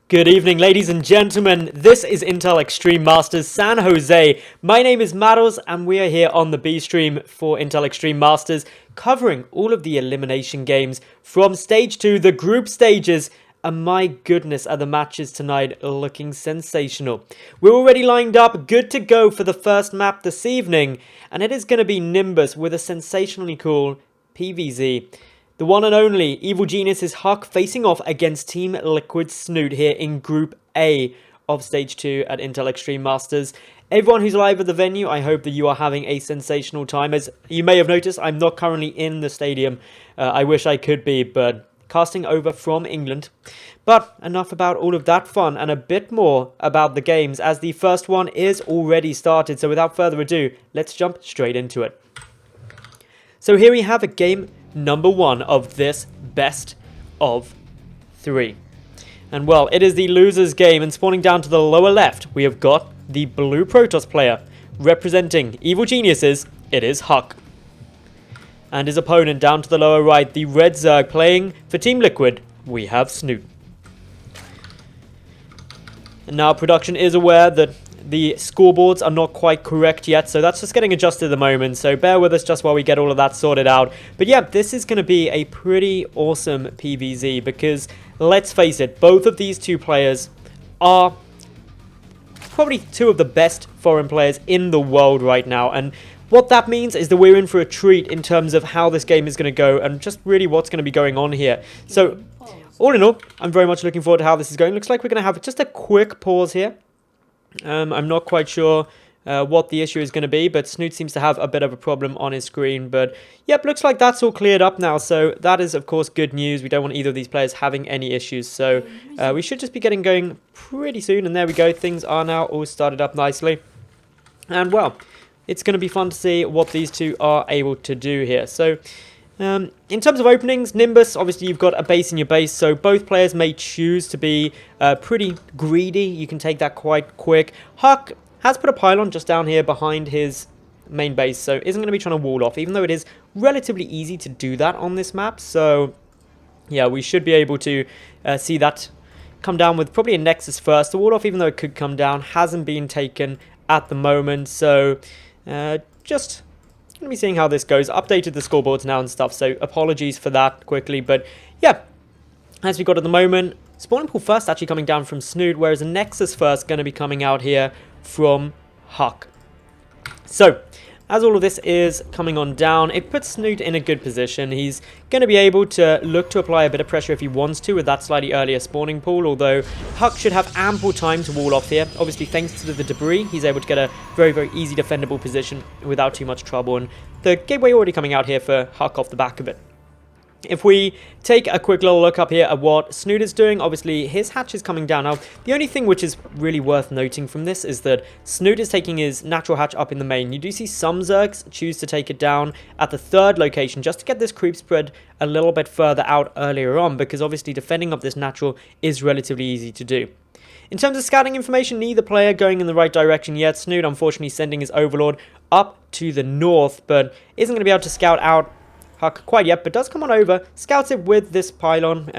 Good evening, ladies and gentlemen. This is Intel Extreme Masters San Jose. My name is Mattles, and we are here on the B stream for Intel Extreme Masters, covering all of the elimination games from Stage 2, the group stages. And my goodness, are the matches tonight looking sensational. We're already lined up, good to go for the first map this evening, and it is going to be Nimbus with a sensationally cool PvZ. The one and only Evil Genius's HuK facing off against Team Liquid's Snute here in Group A of Stage 2 at Intel Extreme Masters. Everyone who's live at the venue, I hope that you are having a sensational time. As you may have noticed, I'm not currently in the stadium. I wish I could be, but casting over from England. But enough about all of that fun and a bit more about the games, as the first one is already started. So without further ado, let's jump straight into it. So here we have a game number one of this best of three. And well, it is the loser's game, and spawning down to the lower left, we have got the blue Protoss player. Representing Evil Geniuses, it is HuK. And his opponent down to the lower right, the red Zerg playing for Team Liquid, we have Snute. And now production is aware that the scoreboards are not quite correct yet, so that's just getting adjusted at the moment, so bear with us just while we get all of that sorted out. But yeah, this is going to be a pretty awesome PvZ, because let's face it, both of these two players are probably two of the best foreign players in the world right now, and what that means is that we're in for a treat in terms of how this game is going to go and just really what's going to be going on here. So all in all, I'm very much looking forward to how this is going. Looks like we're going to have just a quick pause here. I'm not quite sure what the issue is going to be, but Snute seems to have a bit of a problem on his screen. But yep, looks like that's all cleared up now, so that is of course good news. We don't want either of these players having any issues, so we should just be getting going pretty soon. And there we go, things are now all started up nicely. And well, it's going to be fun to see what these two are able to do here. So in terms of openings, Nimbus, obviously you've got a base in your base, so both players may choose to be pretty greedy. You can take that quite quick. HuK has put a pylon just down here behind his main base, so isn't going to be trying to wall off, even though it is relatively easy to do that on this map. So yeah, we should be able to see that come down with probably a Nexus first. The wall off, even though it could come down, hasn't been taken at the moment, so just going to be seeing how this goes. Updated the scoreboards now and stuff, so apologies for that quickly. But yeah, as we got at the moment, spawning pool first actually coming down from Snute, whereas a Nexus first going to be coming out here from HuK. So as all of this is coming on down, it puts Snute in a good position. He's going to be able to look to apply a bit of pressure if he wants to with that slightly earlier spawning pool, although HuK should have ample time to wall off here. Obviously, thanks to the debris, he's able to get a very, very easy defendable position without too much trouble, and the gateway already coming out here for HuK off the back of it. If we take a quick little look up here at what Snute is doing, obviously his hatch is coming down. Now, the only thing which is really worth noting from this is that Snute is taking his natural hatch up in the main. You do see some Zergs choose to take it down at the third location just to get this creep spread a little bit further out earlier on, because obviously defending up this natural is relatively easy to do. In terms of scouting information, neither player going in the right direction yet. Snute unfortunately sending his Overlord up to the north, but isn't going to be able to scout out HuK quite yet, but does come on over, scouts it with this pylon,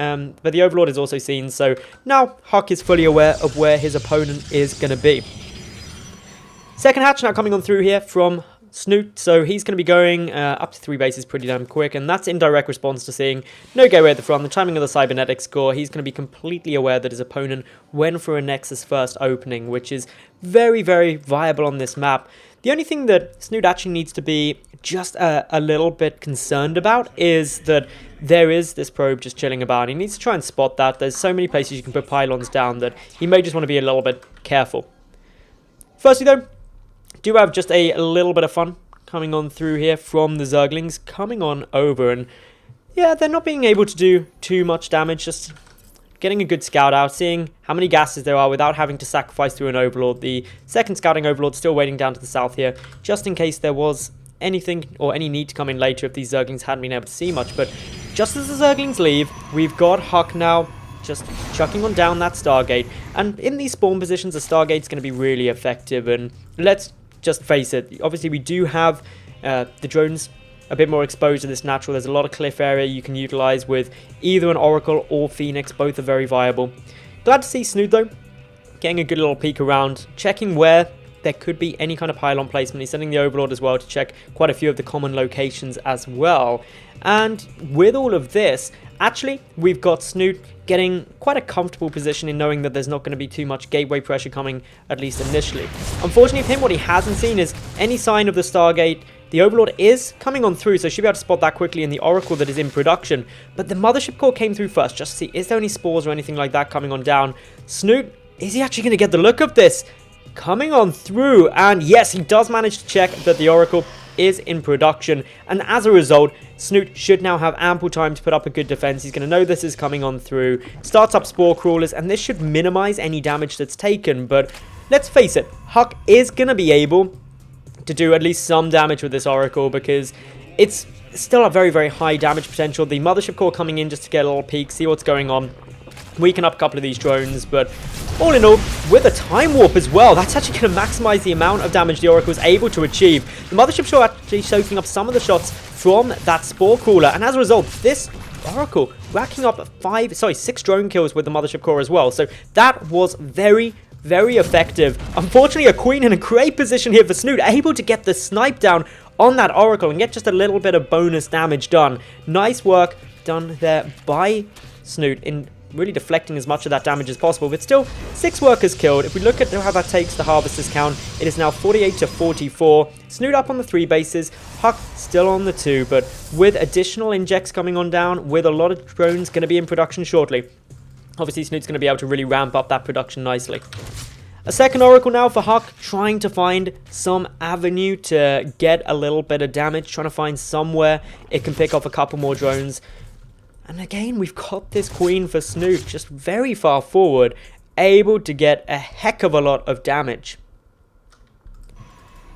but the Overlord is also seen, so now HuK is fully aware of where his opponent is going to be. Second hatch now coming on through here from Snute, so he's going to be going up to 3 bases pretty damn quick, and that's in direct response to seeing no gateway at the front, the timing of the cybernetic score. He's going to be completely aware that his opponent went for a Nexus first opening, which is very, very viable on this map. The only thing that Snute actually needs to be just a little bit concerned about is that there is this probe just chilling about. He needs to try and spot that. There's so many places you can put pylons down that he may just want to be a little bit careful. Firstly though, do have just a little bit of fun coming on through here from the Zerglings coming on over, and yeah, they're not being able to do too much damage, just getting a good scout out, seeing how many gases there are without having to sacrifice through an Overlord. The second scouting Overlord still waiting down to the south here, just in case there was anything or any need to come in later if these Zerglings hadn't been able to see much. But just as the Zerglings leave, we've got HuK now just chucking on down that Stargate. And in these spawn positions, the Stargate's going to be really effective. And let's just face it, obviously we do have the drones a bit more exposed to this natural. There's a lot of cliff area you can utilize with either an Oracle or Phoenix. Both are very viable. Glad to see Snute, though, getting a good little peek around, checking where there could be any kind of pylon placement. He's sending the Overlord as well to check quite a few of the common locations as well. And with all of this, actually, we've got Snute getting quite a comfortable position in knowing that there's not going to be too much gateway pressure coming, at least initially. Unfortunately for him, what he hasn't seen is any sign of the Stargate. The Overlord is coming on through, so should be able to spot that quickly in the Oracle that is in production. But the Mothership Core came through first, just to see, is there any spores or anything like that coming on down? Snute, is he actually going to get the look of this? Coming on through, and yes, he does manage to check that the Oracle is in production, and as a result, Snute should now have ample time to put up a good defense. He's going to know this is coming on through, starts up Spore Crawlers, and this should minimize any damage that's taken. But let's face it, HuK is going to be able to do at least some damage with this Oracle, because it's still a very, very high damage potential. The Mothership Core coming in just to get a little peek, see what's going on, weaken up a couple of these drones, but all in all, with a Time Warp as well, that's actually going to maximize the amount of damage the Oracle is able to achieve. The Mothership Core actually soaking up some of the shots from that Spore Crawler, and as a result, this Oracle racking up 6 drone kills with the Mothership Core as well, so that was very, very effective. Unfortunately, a Queen in a great position here for Snute, able to get the snipe down on that Oracle and get just a little bit of bonus damage done. Nice work done there by Snute in really deflecting as much of that damage as possible, but still 6 workers killed. If we look at how that takes the Harvester's count, it is now 48 to 44. Snute up on the 3 bases, HuK still on the 2, but with additional injects coming on down, with a lot of drones going to be in production shortly, obviously Snute's going to be able to really ramp up that production nicely. A second Oracle now for HuK, trying to find some avenue to get a little bit of damage, trying to find somewhere it can pick off a couple more drones. And again, we've got this Queen for Snute just very far forward, able to get a heck of a lot of damage.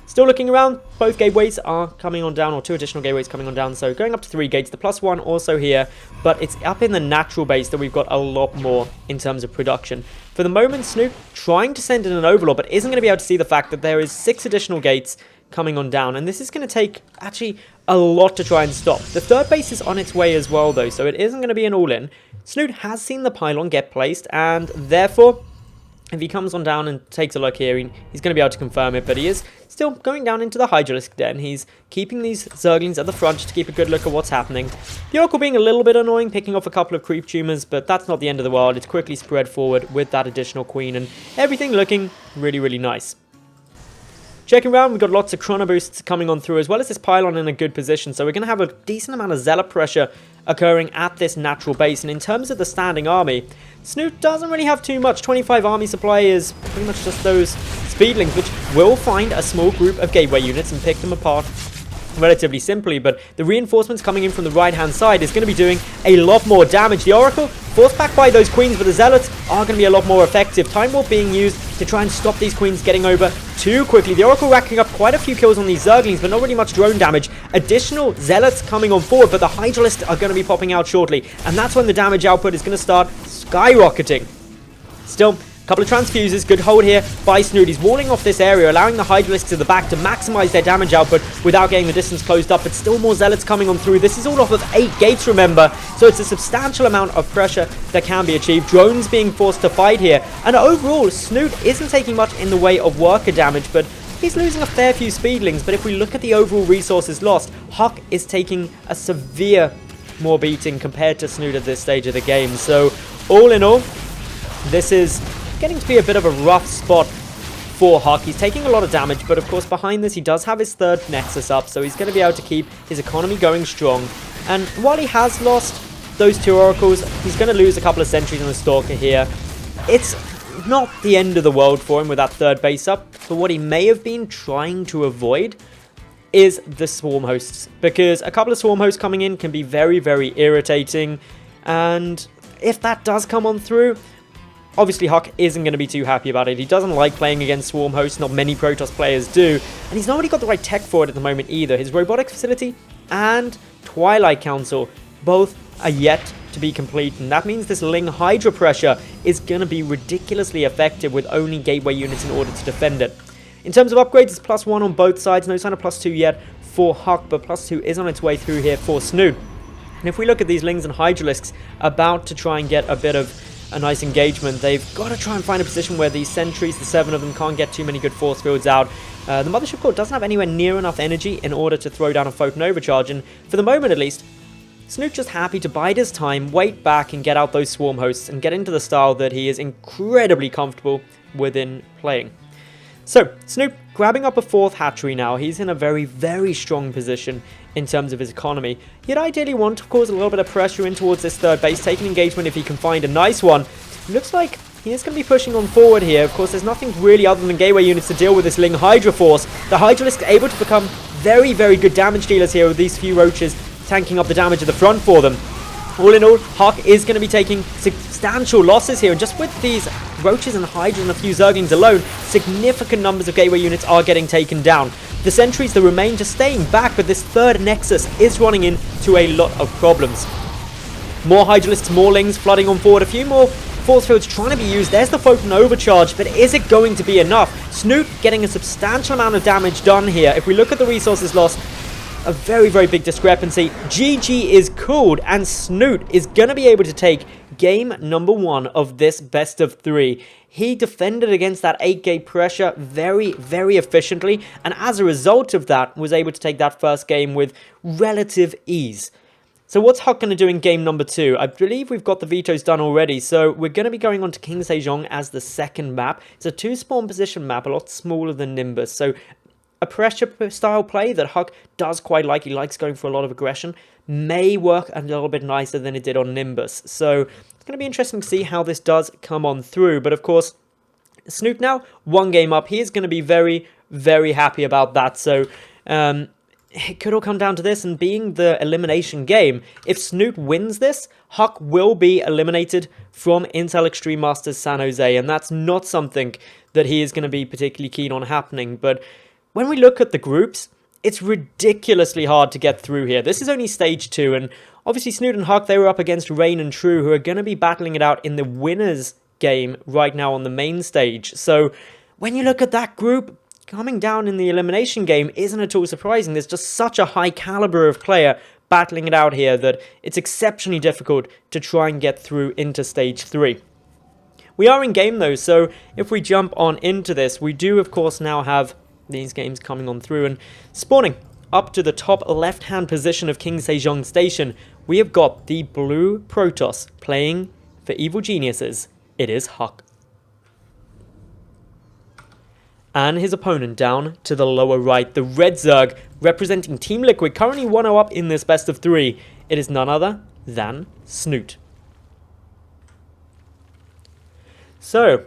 Still looking around, both gateways are coming on down, or 2 additional gateways coming on down, so going up to 3 gates, the +1 also here, but it's up in the natural base that we've got a lot more in terms of production. For the moment, Snute trying to send in an Overlord, but isn't going to be able to see the fact that there is 6 additional gates coming on down, and this is going to take actually a lot to try and stop. The 3rd base is on its way as well though, so it isn't going to be an all-in. Snute has seen the pylon get placed, and therefore, if he comes on down and takes a look here, he's going to be able to confirm it, but he is still going down into the Hydralisk Den. He's keeping these Zerglings at the front just to keep a good look at what's happening. The Oracle being a little bit annoying, picking off a couple of creep tumors, but that's not the end of the world. It's quickly spread forward with that additional Queen, and everything looking really, really nice. Checking around, we've got lots of chrono boosts coming on through, as well as this pylon in a good position, so we're going to have a decent amount of zealot pressure occurring at this natural base. And in terms of the standing army, Snute doesn't really have too much. 25 army supply is pretty much just those speedlings, which will find a small group of gateway units and pick them apart relatively simply, but the reinforcements coming in from the right-hand side is going to be doing a lot more damage. The Oracle, forced back by those Queens, but the Zealots are going to be a lot more effective. Time Warp being used to try and stop these Queens getting over too quickly. The Oracle racking up quite a few kills on these Zerglings, but not really much drone damage. Additional Zealots coming on forward, but the Hydralisks are going to be popping out shortly, and that's when the damage output is going to start skyrocketing. Still, couple of transfuses, good hold here by Snute. He's walling off this area, allowing the Hydralisks to the back to maximize their damage output without getting the distance closed up, but still more Zealots coming on through. This is all off of 8 gates, remember, so it's a substantial amount of pressure that can be achieved. Drones being forced to fight here, and overall, Snute isn't taking much in the way of worker damage, but he's losing a fair few speedlings. But if we look at the overall resources lost, HuK is taking a severe more beating compared to Snute at this stage of the game. So all in all, this is getting to be a bit of a rough spot for HuK. He's taking a lot of damage, but of course behind this he does have his 3rd Nexus up, so he's going to be able to keep his economy going strong. And while he has lost those 2 Oracles, he's going to lose a couple of sentries on the Stalker here. It's not the end of the world for him with that 3rd base up, but what he may have been trying to avoid is the Swarm Hosts, because a couple of Swarm Hosts coming in can be very, very irritating, and if that does come on through, obviously HuK isn't going to be too happy about it. He doesn't like playing against Swarm Hosts, not many Protoss players do, and he's not really got the right tech for it at the moment either. His Robotics Facility and Twilight Council both are yet to be complete, and that means this Ling Hydra pressure is going to be ridiculously effective with only gateway units in order to defend it. In terms of upgrades, it's +1 on both sides, no sign of +2 yet for HuK, but +2 is on its way through here for Snute. And if we look at these Lings and Hydralisks about to try and get a bit of a nice engagement. They've got to try and find a position where these sentries, the 7 of them, can't get too many good force fields out. The Mothership Core doesn't have anywhere near enough energy in order to throw down a Photon Overcharge, and for the moment at least, Snute just happy to bide his time, wait back and get out those swarm hosts and get into the style that he is incredibly comfortable within playing. So, Snute grabbing up a 4th hatchery now. He's in a very, very strong position in terms of his economy. He'd ideally want to cause a little bit of pressure in towards this 3rd base, taking engagement if he can find a nice one. Looks like he is going to be pushing on forward here. Of course, there's nothing really other than gateway units to deal with this Ling Hydra force. The Hydralisks are able to become very, very good damage dealers here with these few roaches tanking up the damage at the front for them. All in all, HuK is going to be taking substantial losses here, and just with these roaches and hydras and a few zerglings alone, significant numbers of gateway units are getting taken down. The sentries that remain just staying back, but this 3rd nexus is running into a lot of problems. More hydralisks, more lings flooding on forward, a few more force fields trying to be used. There's the Photon Overcharge, but is it going to be enough? Snute getting a substantial amount of damage done here. If we look at the resources lost, a very, very big discrepancy. GG is called, and Snute is going to be able to take game number 1 of this best of 3. He defended against that 8-gate pressure very, very efficiently, and as a result of that, was able to take that first game with relative ease. So what's HuK going to do in game number 2? I believe we've got the vetoes done already, so we're going to be going on to King Sejong as the second map. It's a 2-spawn position map, a lot smaller than Nimbus, so a pressure style play that HuK does quite like. He likes going for a lot of aggression. May work a little bit nicer than it did on Nimbus. So it's going to be interesting to see how this does come on through. But of course, Snute now, 1 game up. He is going to be very, very happy about that. So it could all come down to this, and being the elimination game, if Snute wins this, HuK will be eliminated from Intel Extreme Masters San Jose. And that's not something that he is going to be particularly keen on happening. But when we look at the groups, it's ridiculously hard to get through here. This is only stage 2, and obviously Snute and HuK, they were up against Rain and True, who are going to be battling it out in the winners game right now on the main stage. So when you look at that group, coming down in the elimination game isn't at all surprising. There's just such a high caliber of player battling it out here that it's exceptionally difficult to try and get through into stage 3. We are in game though, so if we jump on into this, we do of course now have these games coming on through, and spawning up to the top left-hand position of King Sejong Station, we have got the blue Protoss playing for Evil Geniuses. It is HuK. And his opponent down to the lower right, the red Zerg, representing Team Liquid, currently 1-0 up in this best of 3. It is none other than Snute. So,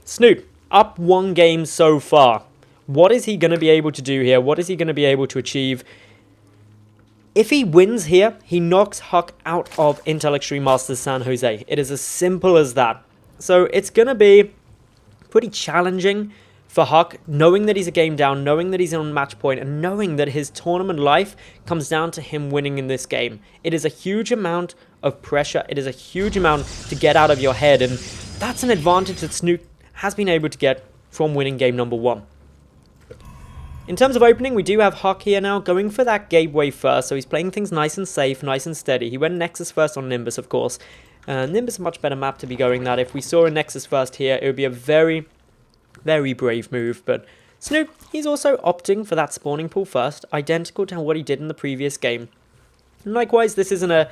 Snute, up 1 game so far. What is he going to be able to do here? What is he going to be able to achieve? If he wins here, he knocks HuK out of Intel Extreme Masters San Jose. It is as simple as that. So it's going to be pretty challenging for HuK, knowing that he's a game down, knowing that he's on match point, and knowing that his tournament life comes down to him winning in this game. It is a huge amount of pressure. It is a huge amount to get out of your head, and that's an advantage that Snute has been able to get from winning game number 1. In terms of opening, we do have HuK here now going for that gateway first, so he's playing things nice and safe, nice and steady. He went Nexus first on Nimbus, of course. Nimbus is a much better map to be going that. If we saw a Nexus first here, it would be a very, very brave move. But Snute, he's also opting for that spawning pool first, identical to what he did in the previous game. And likewise, this isn't a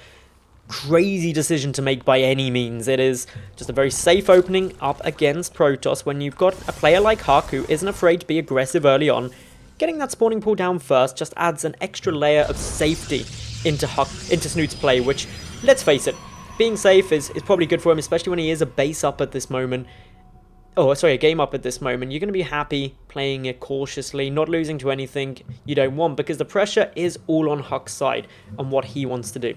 crazy decision to make by any means. It is just a very safe opening up against Protoss when you've got a player like HuK who isn't afraid to be aggressive early on. Getting that spawning pool down first just adds an extra layer of safety into Snute's play, which, let's face it, being safe is probably good for him, especially when he is a base up at this moment. Oh, sorry, a game up at this moment. You're going to be happy playing it cautiously, not losing to anything you don't want, because the pressure is all on HuK's side on what he wants to do.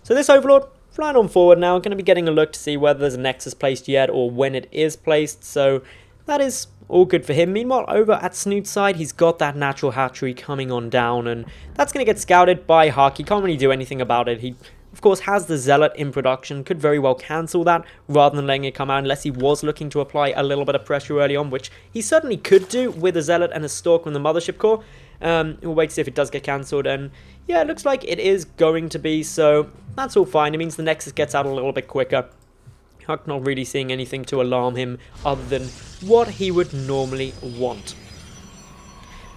So this Overlord, flying on forward now, going to be getting a look to see whether there's a Nexus placed yet or when it is placed, so that is all good for him. Meanwhile, over at Snute's side, he's got that natural hatchery coming on down, and that's going to get scouted by HuK. He can't really do anything about it. He, of course, has the Zealot in production, could very well cancel that rather than letting it come out, unless he was looking to apply a little bit of pressure early on, which he certainly could do with a Zealot and a Stalk from the Mothership Core. We'll wait to see if it does get cancelled, and yeah, it looks like it is going to be, so that's all fine. It means the Nexus gets out a little bit quicker. HuK not really seeing anything to alarm him other than what he would normally want.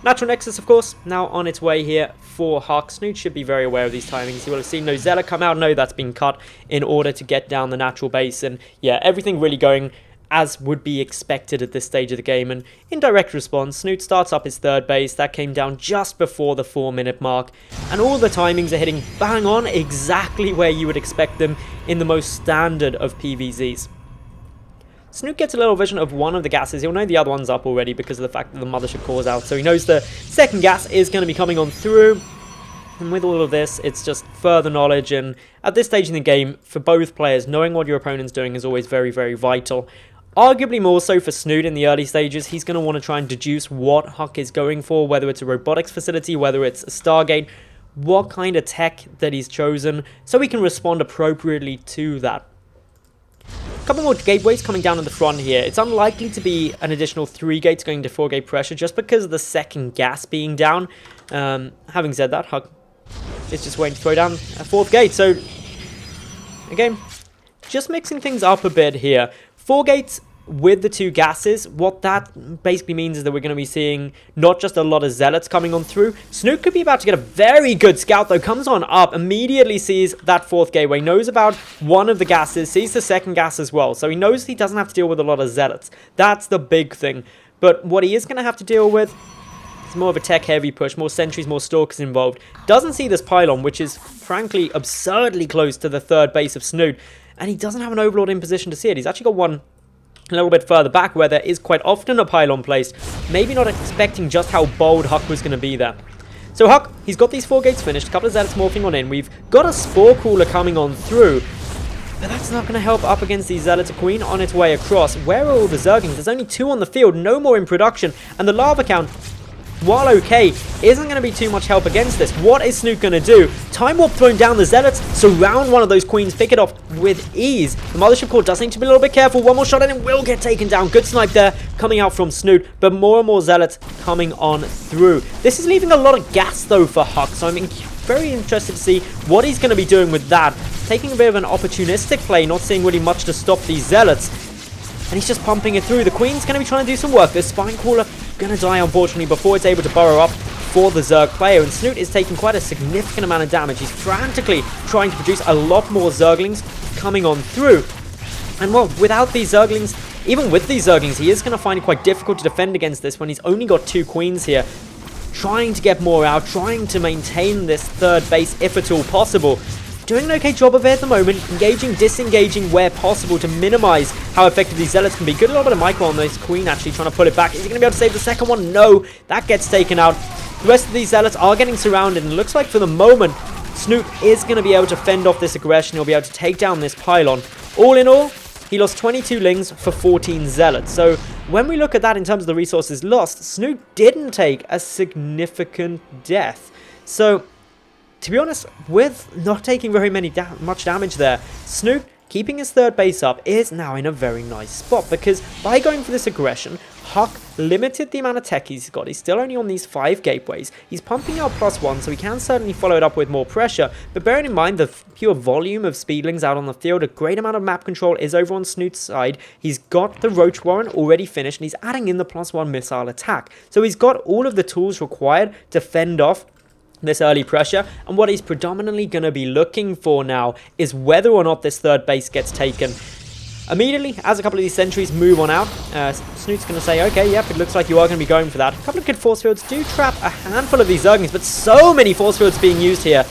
Natural Nexus, of course, now on its way here for HuK. Snute should be very aware of these timings. He will have seen no Zealot come out. No, that's been cut in order to get down the natural base. And yeah, everything really going as would be expected at this stage of the game. And in direct response, Snute starts up his third base. That came down just before the 4-minute mark. And all the timings are hitting bang on exactly where you would expect them in the most standard of PvZs. Snute gets a little vision of one of the gases. He'll know the other one's up already because of the fact that the mothership core's out. So he knows the second gas is going to be coming on through. And with all of this, it's just further knowledge. And at this stage in the game, for both players, knowing what your opponent's doing is always very, very vital. Arguably more so for Snute in the early stages. He's going to want to try and deduce what HuK is going for, whether it's a robotics facility, whether it's a Stargate, what kind of tech that he's chosen, so he can respond appropriately to that. A couple more gateways coming down in the front here. It's unlikely to be an additional 3 gates going to 4 gate pressure just because of the second gas being down. Having said that, HuK is just waiting to throw down a 4th gate. So, again, just mixing things up a bit here. 4 gates with the 2 gases, what that basically means is that we're going to be seeing not just a lot of Zealots coming on through. Snute could be about to get a very good scout though, comes on up, immediately sees that 4th gateway, knows about one of the gases, sees the second gas as well, so he knows he doesn't have to deal with a lot of Zealots. That's the big thing. But what he is going to have to deal with is more of a tech heavy push, more sentries, more stalkers involved. Doesn't see this pylon, which is frankly absurdly close to the 3rd base of Snute, and he doesn't have an overlord in position to see it. He's actually got one a little bit further back where there is quite often a pylon placed. Maybe not expecting just how bold HuK was going to be there. So HuK, he's got these 4 gates finished, a couple of Zealots morphing on in. We've got a Spore Cooler coming on through, but that's not going to help up against these Zealots. A Queen on its way across. Where are all the Zerglings? There's only 2 on the field, no more in production, and the lava count, while okay, isn't going to be too much help against this. What is Snute going to do? Time Warp thrown down the Zealots, surround one of those Queens, pick it off with ease. The Mothership Core does need to be a little bit careful. One more shot and it will get taken down. Good snipe there coming out from Snute, but more and more Zealots coming on through. This is leaving a lot of gas though for HuK, so I'm very interested to see what he's going to be doing with that. Taking a bit of an opportunistic play, not seeing really much to stop these Zealots. And he's just pumping it through. The Queen's going to be trying to do some work. This Spine Crawler going to die, unfortunately, before it's able to burrow up for the Zerg player. And Snute is taking quite a significant amount of damage. He's frantically trying to produce a lot more Zerglings coming on through. And well, without these Zerglings, even with these Zerglings, he is going to find it quite difficult to defend against this when he's only got 2 Queens here. Trying to get more out, trying to maintain this 3rd base if at all possible. Doing an okay job of it at the moment, engaging, disengaging where possible to minimize how effective these Zealots can be. Good little bit of micro on this Queen actually trying to pull it back. Is he going to be able to save the second one? No, that gets taken out. The rest of these Zealots are getting surrounded, and it looks like for the moment, Snute is going to be able to fend off this aggression. He'll be able to take down this pylon. All in all, he lost 22 Lings for 14 Zealots. So when we look at that in terms of the resources lost, Snute didn't take a significant death. So to be honest, with not taking very much damage there, Snute, keeping his 3rd base up, is now in a very nice spot. Because by going for this aggression, HuK limited the amount of tech he's got. He's still only on these 5 gateways. He's pumping out +1, so he can certainly follow it up with more pressure. But bearing in mind the pure volume of Speedlings out on the field, a great amount of map control is over on Snute's side. He's got the Roach Warren already finished, and he's adding in the +1 missile attack. So he's got all of the tools required to fend off this early pressure, and what he's predominantly going to be looking for now is whether or not this 3rd base gets taken. Immediately, as a couple of these sentries move on out, Snute's going to say, okay, yep, it looks like you are going to be going for that. A couple of good force fields do trap a handful of these Zerglings, but so many force fields being used here.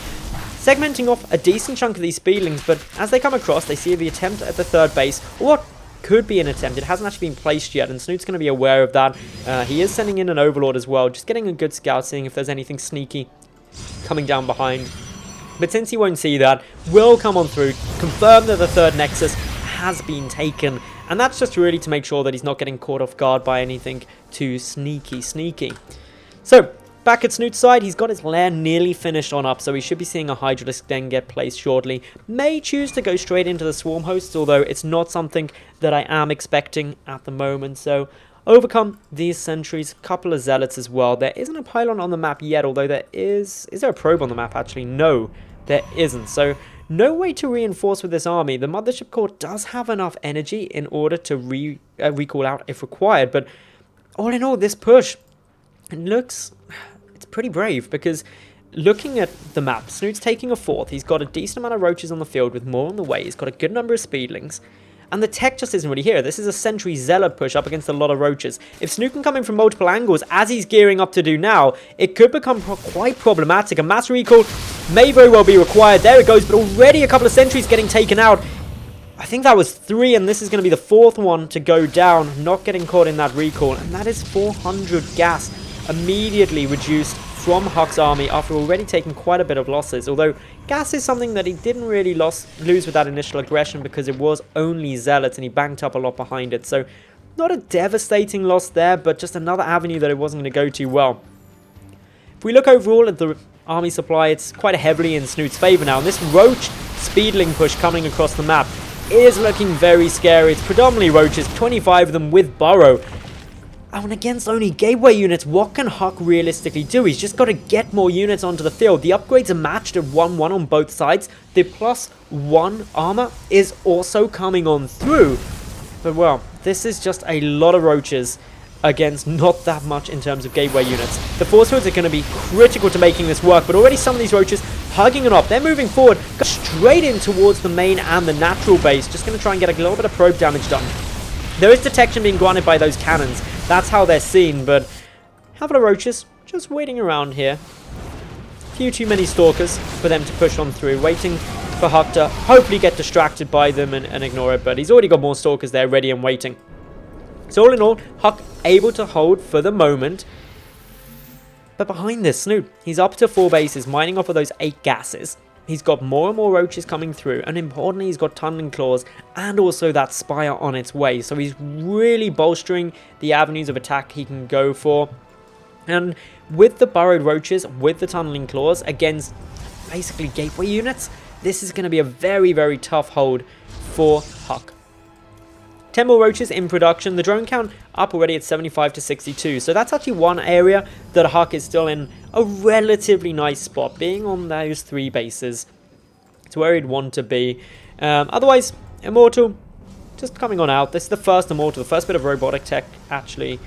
Segmenting off a decent chunk of these Speedlings, but as they come across, they see the attempt at the 3rd base, or what could be an attempt. It hasn't actually been placed yet, and Snute's going to be aware of that. He is sending in an Overlord as well, just getting a good scout, seeing if there's anything sneaky coming down behind. But since he won't see that, we'll come on through, confirm that the 3rd Nexus has been taken, and that's just really to make sure that he's not getting caught off guard by anything too sneaky. So back at Snute's side, he's got his lair nearly finished on up, so we should be seeing a Hydralisk den get placed shortly. May choose to go straight into the Swarm hosts, although it's not something that I am expecting at the moment. So overcome these sentries, couple of Zealots as well. There isn't a pylon on the map yet, although there is... Is there a probe on the map, actually? No, there isn't. So no way to reinforce with this army. The Mothership Core does have enough energy in order to recall out if required, but all in all, this push, it's pretty brave, because looking at the map, Snoot's taking a fourth. He's got a decent amount of roaches on the field with more on the way. He's got a good number of speedlings. And the tech just isn't really here. This is a Sentry Zealot push up against a lot of roaches. If Snute can come in from multiple angles, as he's gearing up to do now, it could become quite problematic. A mass recall may very well be required. There it goes, but already a couple of sentries getting taken out. I think that was 3, and this is going to be the 4th one to go down, not getting caught in that recall. And that is 400 gas immediately reduced from HuK's army after already taking quite a bit of losses. Although gas is something that he didn't really lose with that initial aggression, because it was only Zealots and he banked up a lot behind it. So not a devastating loss there, but just another avenue that it wasn't going to go too well. If we look overall at the army supply, it's quite heavily in Snoot's favor now. And this roach speedling push coming across the map is looking very scary. It's predominantly roaches, 25 of them with burrow. And against only gateway units, what can HuK realistically do? He's just got to get more units onto the field. The upgrades are matched at 1-1 on both sides. The +1 armor is also coming on through. But well, this is just a lot of roaches against not that much in terms of gateway units. The force fields are going to be critical to making this work, but already some of these roaches hugging it up. They're moving forward, go straight in towards the main and the natural base. Just going to try and get a little bit of probe damage done. There is detection being granted by those cannons. That's how they're seen, but a couple of roaches just waiting around here. A few too many stalkers for them to push on through, waiting for HuK to hopefully get distracted by them and ignore it, but he's already got more stalkers there ready and waiting. So all in all, HuK able to hold for the moment. But behind this, Snute, he's up to 4 bases, mining off of those 8 gases. He's got more and more roaches coming through, and importantly, he's got tunneling claws and also that spire on its way. So he's really bolstering the avenues of attack he can go for. And with the burrowed roaches, with the tunneling claws against basically gateway units, this is going to be a very, very tough hold for HuK. 10 more roaches in production. The drone count up already at 75 to 62. So that's actually one area that HuK is still in a relatively nice spot, being on those 3 bases. It's where he'd want to be. Otherwise, Immortal just coming on out. This is the first Immortal, the first bit of robotic tech actually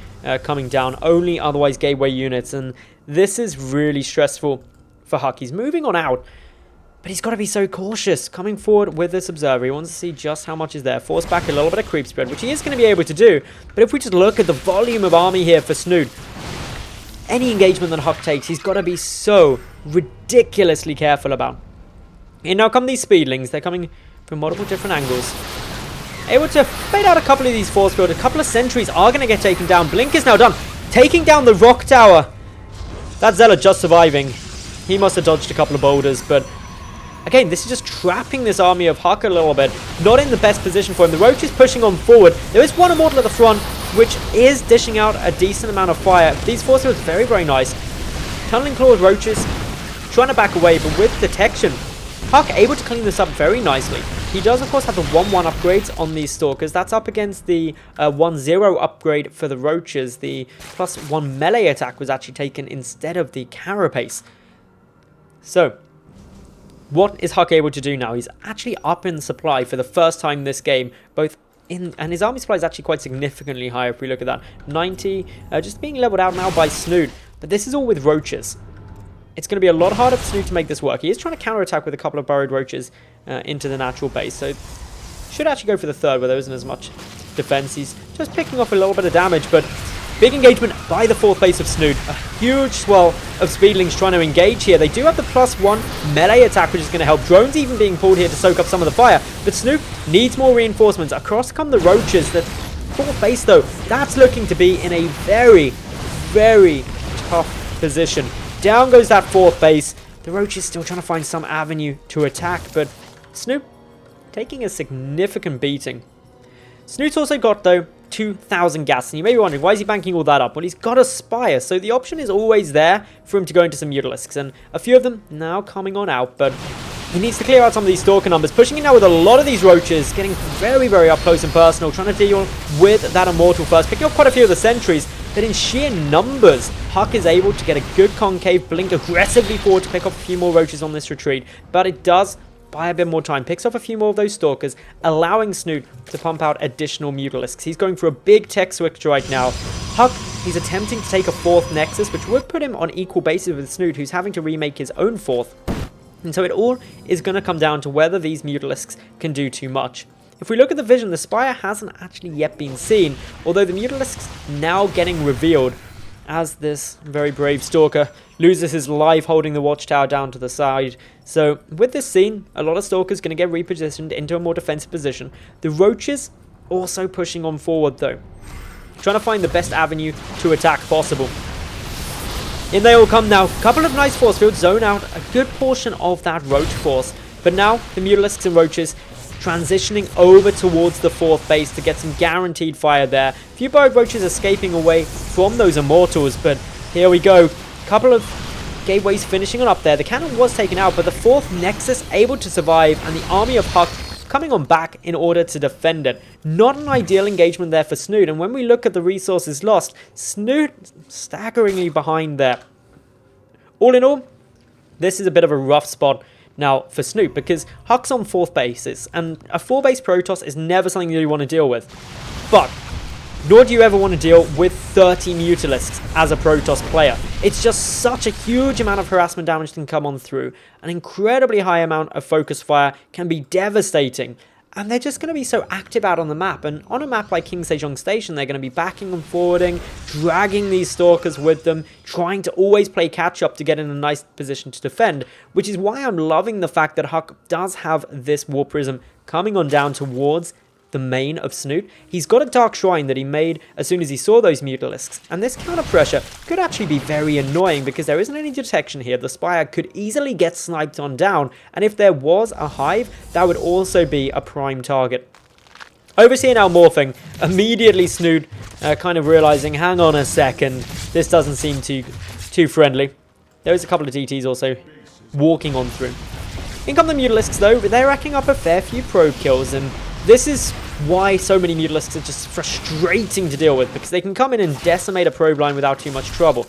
coming down. Only otherwise gateway units, and this is really stressful for HuK. He's moving on out, but he's got to be so cautious coming forward with this observer. He wants to see just how much is there. Force back a little bit of creep spread, which he is going to be able to do. But if we just look at the volume of army here for Snute, any engagement that HuK takes, he's got to be so ridiculously careful about. And now come these speedlings. They're coming from multiple different angles. Able to fade out a couple of these force field. A couple of sentries are going to get taken down. Blink is now done. Taking down the rock tower. That Zealot just surviving. He must have dodged a couple of boulders, but again, this is just trapping this army of HuK a little bit. Not in the best position for him. The roach is pushing on forward. There is one Immortal at the front, which is dishing out a decent amount of fire. These force fields very, very nice. Tunneling claws, roaches, trying to back away, but with detection, HuK able to clean this up very nicely. He does, of course, have the 1-1 upgrades on these stalkers. That's up against the 1-0 upgrade for the roaches. The +1 melee attack was actually taken instead of the carapace. So what is HuK able to do now? He's actually up in supply for the first time this game, and his army supply is actually quite significantly higher if we look at that. 90, just being leveled out now by Snute, but this is all with roaches. It's going to be a lot harder for Snute to make this work. He is trying to counterattack with a couple of burrowed roaches into the natural base, so should actually go for the 3rd where there isn't as much defense. He's just picking off a little bit of damage, but big engagement by the 4th base of Snute. A huge swell of speedlings trying to engage here. They do have the +1 melee attack, which is going to help. Drones even being pulled here to soak up some of the fire. But Snute needs more reinforcements. Across come the roaches. The 4th base, though, that's looking to be in a very, very tough position. Down goes that 4th base. The roaches still trying to find some avenue to attack, but Snute taking a significant beating. Snoot's also got, though, 2,000 gas, and you may be wondering, why is he banking all that up? Well, he's got a spire, so the option is always there for him to go into some Mutalisks, and a few of them now coming on out, but he needs to clear out some of these stalker numbers, pushing in now with a lot of these roaches, getting very, very up close and personal, trying to deal with that Immortal first, picking up quite a few of the sentries, but in sheer numbers, HuK is able to get a good concave blink aggressively forward to pick up a few more roaches on this retreat, but it does buy a bit more time, picks off a few more of those Stalkers, allowing Snute to pump out additional Mutalisks. He's going for a big tech switch right now. HuK, he's attempting to take a 4th Nexus, which would put him on equal basis with Snute, who's having to remake his own 4th. And so it all is going to come down to whether these Mutalisks can do too much. If we look at the vision, the Spire hasn't actually yet been seen, although the Mutalisks now getting revealed as this very brave Stalker loses his life holding the watchtower down to the side. So with this scene, a lot of Stalkers going to get repositioned into a more defensive position. The Roaches also pushing on forward though, trying to find the best avenue to attack possible. In they all come now. Couple of nice force fields zone out a good portion of that Roach force. But now the Mutalisks and Roaches transitioning over towards the 4th base to get some guaranteed fire there. A few Burrowed Roaches escaping away from those Immortals, but here we go. Couple of gateways finishing on up there. The cannon was taken out, but the 4th Nexus able to survive, and the army of HuK coming on back in order to defend it. Not an ideal engagement there for Snute, and when we look at the resources lost, Snute staggeringly behind there. All in all, this is a bit of a rough spot now for Snute, because HuK's on 4th bases, and a 4-base Protoss is never something you want to deal with. But nor do you ever want to deal with 30 Mutalisks as a Protoss player. It's just such a huge amount of harassment damage can come on through. An incredibly high amount of focus fire can be devastating. And they're just going to be so active out on the map. And on a map like King Sejong Station, they're going to be backing and forwarding, dragging these Stalkers with them, trying to always play catch-up to get in a nice position to defend. Which is why I'm loving the fact that HuK does have this War Prism coming on down towards the main of Snute. He's got a Dark Shrine that he made as soon as he saw those Mutalisks, and this counter pressure could actually be very annoying because there isn't any detection here. The Spire could easily get sniped on down, and if there was a hive, that would also be a prime target. Overseer now morphing, immediately Snute kind of realizing, hang on a second, this doesn't seem too friendly. There is a couple of DTs also walking on through. In come the Mutalisks though, they're racking up a fair few probe kills, and this is why so many Mutalisks are just frustrating to deal with, because they can come in and decimate a probe line without too much trouble.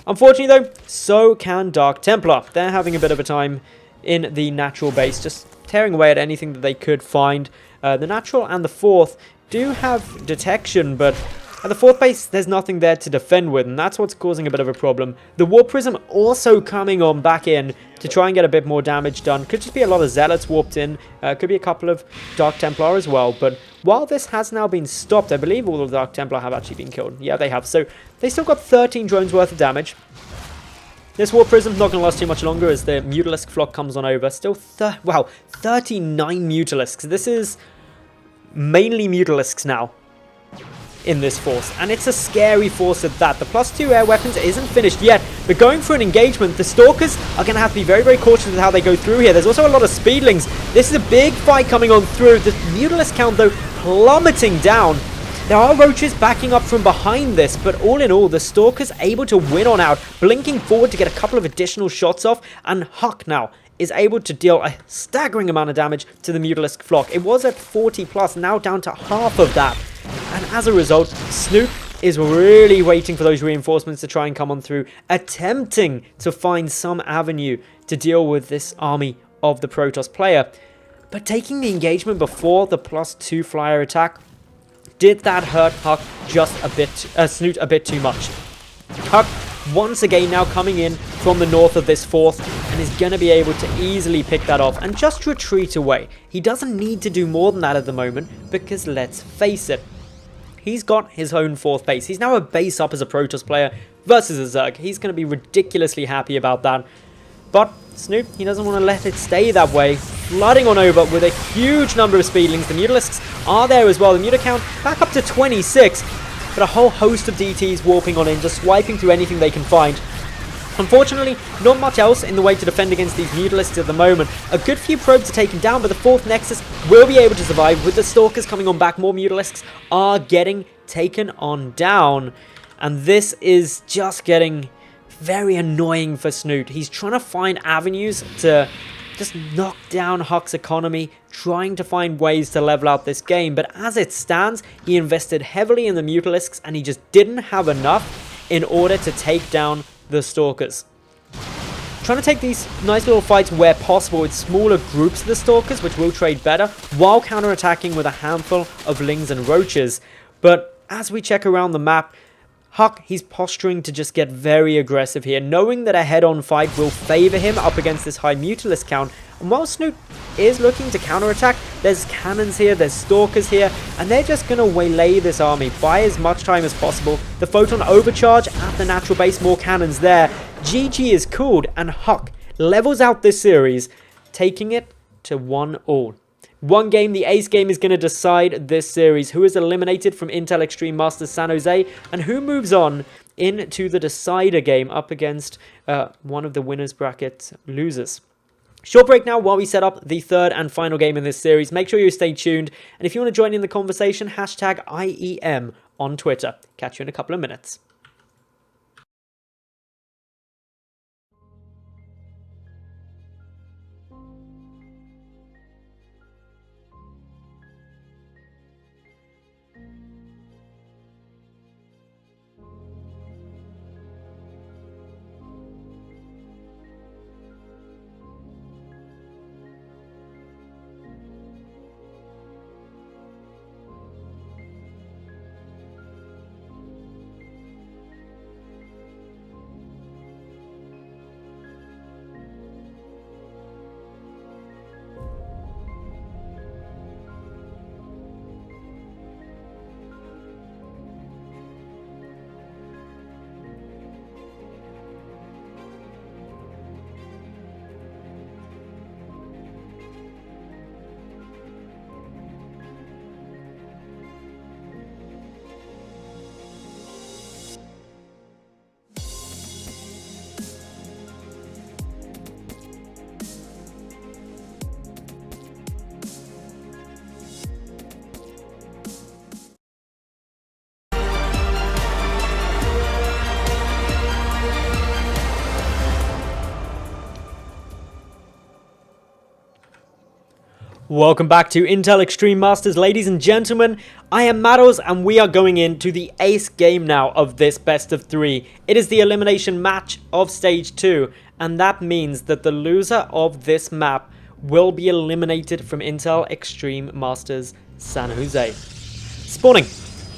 Unfortunately though, so can Dark Templar. They're having a bit of a time in the natural base, just tearing away at anything that they could find. The natural and the 4th do have detection, but at the 4th base, there's nothing there to defend with, and that's what's causing a bit of a problem. The War Prism also coming on back in to try and get a bit more damage done. Could just be a lot of Zealots warped in. Could be a couple of Dark Templar as well. But while this has now been stopped, I believe all of the Dark Templar have actually been killed. Yeah, they have. So they still got 13 drones worth of damage. This War Prism's not going to last too much longer as the Mutalisk flock comes on over. Still, 39 Mutalisks. This is mainly Mutalisks now in this force, and it's a scary force at that. The +2 air weapons isn't finished yet, but going for an engagement, the Stalkers are going to have to be very, very cautious with how they go through here. There's also a lot of Speedlings. This is a big fight coming on through. The Mutalisk count, though, plummeting down. There are Roaches backing up from behind this, but all in all, the Stalkers able to win on out, blinking forward to get a couple of additional shots off, and HuK now is able to deal a staggering amount of damage to the Mutalisk flock. It was at 40 plus, now down to half of that. And as a result, Snute is really waiting for those reinforcements to try and come on through, attempting to find some avenue to deal with this army of the Protoss player. But taking the engagement before the +2 flyer attack, did that hurt HuK just a bit, Snute a bit too much? HuK once again now coming in from the north of this 4th and is going to be able to easily pick that off and just retreat away. He doesn't need to do more than that at the moment because let's face it, he's got his own 4th base. He's now a base up as a Protoss player versus a Zerg. He's going to be ridiculously happy about that. But Snute, he doesn't want to let it stay that way. Flooding on over with a huge number of Speedlings. The Mutalisks are there as well. The Muta count back up to 26. But a whole host of DTs warping on in, just swiping through anything they can find. Unfortunately, not much else in the way to defend against these Mutalisks at the moment. A good few probes are taken down, but the 4th Nexus will be able to survive. With the Stalkers coming on back, more Mutalisks are getting taken on down. And this is just getting very annoying for Snute. He's trying to find avenues to just knock down HuK's economy, trying to find ways to level out this game. But as it stands, he invested heavily in the Mutalisks and he just didn't have enough in order to take down the Stalkers. trying to take these nice little fights where possible with smaller groups of the Stalkers, which will trade better, while counter-attacking with a handful of Lings and Roaches. But as we check around the map, HuK, he's posturing to just get very aggressive here, knowing that a head-on fight will favor him up against this high Mutalisk count. And while Snute is looking to counterattack, there's cannons here, there's Stalkers here, and they're just going to waylay this army, buy as much time as possible. The Photon overcharge at the natural base, more cannons there. GG is cooled, and HuK levels out this series, taking it to 1-1. One game, the ace game, is going to decide this series. Who is eliminated from Intel Extreme Masters San Jose, and who moves on into the decider game up against one of the winners bracket losers. Short break now while we set up the third and final game in this series. Make sure you stay tuned, and if you want to join in the conversation, hashtag IEM on Twitter. Catch you in a couple of minutes. Welcome back to Intel Extreme Masters, ladies and gentlemen. I am Maddles, and we are going into the ace game now of this best of 3. It is the elimination match of Stage 2, and that means that the loser of this map will be eliminated from Intel Extreme Masters San Jose. Spawning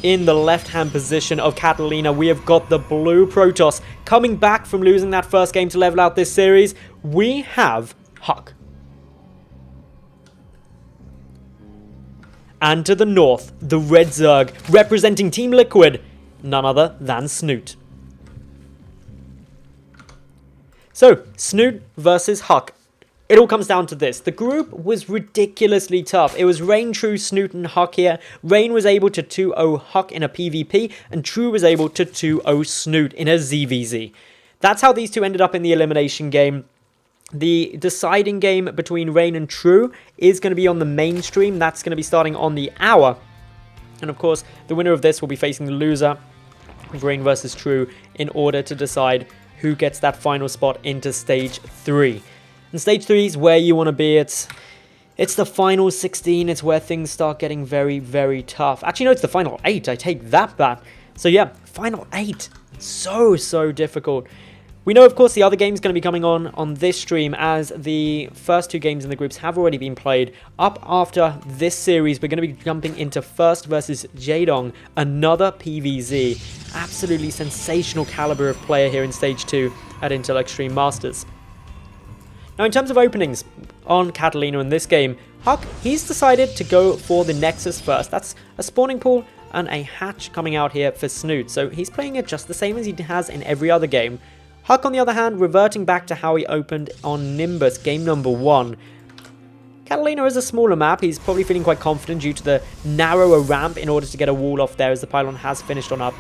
in the left-hand position of Catalina, we have got the blue Protoss coming back from losing that first game to level out this series. We have HuK. And to the north, the Red Zerg, representing Team Liquid, none other than Snute. So, Snute versus HuK. It all comes down to this. The group was ridiculously tough. It was Rain, True, Snute, and HuK here. Rain was able to 2-0 HuK in a PvP, and True was able to 2-0 Snute in a ZVZ. That's how these two ended up in the elimination game. The deciding game between Rain and True is going to be on the mainstream. That's going to be starting on the hour. And of course, the winner of this will be facing the loser of Rain versus True in order to decide who gets that final spot into Stage 3. And Stage 3 is where you want to be. It's the final 16. It's where things start getting very, very tough. Actually, no, it's the final 8. I take that back. So yeah, final 8. So difficult. We know, of course, the other game's going to be coming on this stream, as the first 2 games in the groups have already been played. Up after this series, we're going to be jumping into First versus Sejong, another PvZ. Absolutely sensational caliber of player here in Stage 2 at Intel Extreme Masters. Now, in terms of openings on Catalina in this game, HuK, he's decided to go for the Nexus first. That's a spawning pool and a hatch coming out here for Snute. So he's playing it just the same as he has in every other game. HuK, on the other hand, reverting back to how he opened on Nimbus, game number 1. Catalina is a smaller map. He's probably feeling quite confident due to the narrower ramp in order to get a wall off there, as the pylon has finished on up.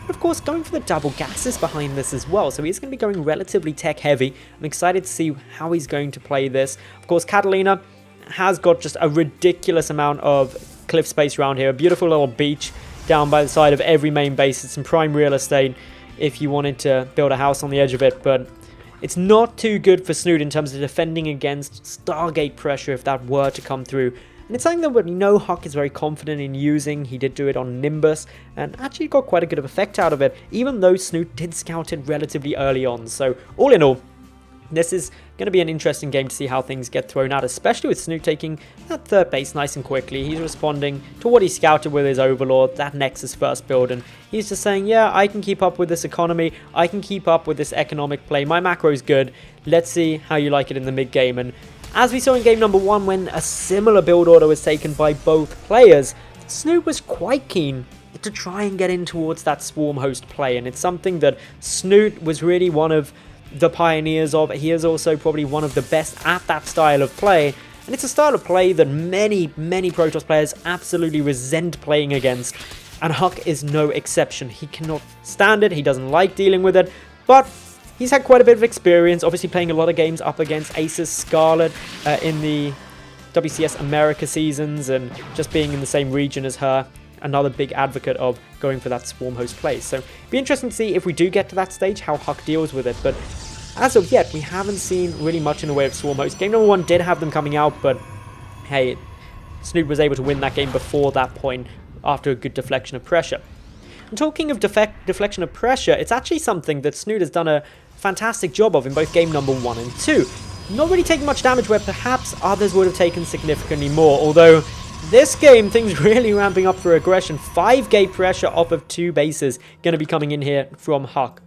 But of course, going for the double gases behind this as well, so he's going to be going relatively tech heavy. I'm excited to see how he's going to play this. Of course, Catalina has got just a ridiculous amount of cliff space around here. A beautiful little beach down by the side of every main base. It's some prime real estate if you wanted to build a house on the edge of it, but it's not too good for Snute in terms of defending against Stargate pressure if that were to come through. And it's something that we know HuK is very confident in using. He did do it on Nimbus, and actually got quite a good effect out of it, even though Snute did scout it relatively early on. So all in all, This is going to be an interesting game to see how things get thrown out, especially with Snute taking that third base nice and quickly. He's responding to what he scouted with his Overlord, that Nexus first build, and he's just saying, yeah, I can keep up with this economy, I can keep up with this economic play, my macro is good, let's see how you like it in the mid game. And as we saw in game number 1, when a similar build order was taken by both players, Snute was quite keen to try and get in towards that Swarm host play, and it's something that Snute was really one of the pioneers of. He is also probably one of the best at that style of play, and it's a style of play that many Protoss players absolutely resent playing against, and HuK is no exception. He cannot stand it, he doesn't like dealing with it, but he's had quite a bit of experience, obviously playing a lot of games up against Aces, Scarlet in the WCS America seasons, and just being in the same region as her. Another big advocate of going for that Swarm host play. So it'll be interesting to see if we do get to that stage how HuK deals with it, but as of yet we haven't seen really much in the way of Swarm host. Game number 1 did have them coming out, but hey, Snute was able to win that game before that point after a good deflection of pressure. And talking of deflection of pressure, it's actually something that Snute has done a fantastic job of in both game number 1 and 2. Not really taking much damage where perhaps others would have taken significantly more, although this game, things really ramping up for aggression. 5 gate pressure off of 2 bases going to be coming in here from HuK.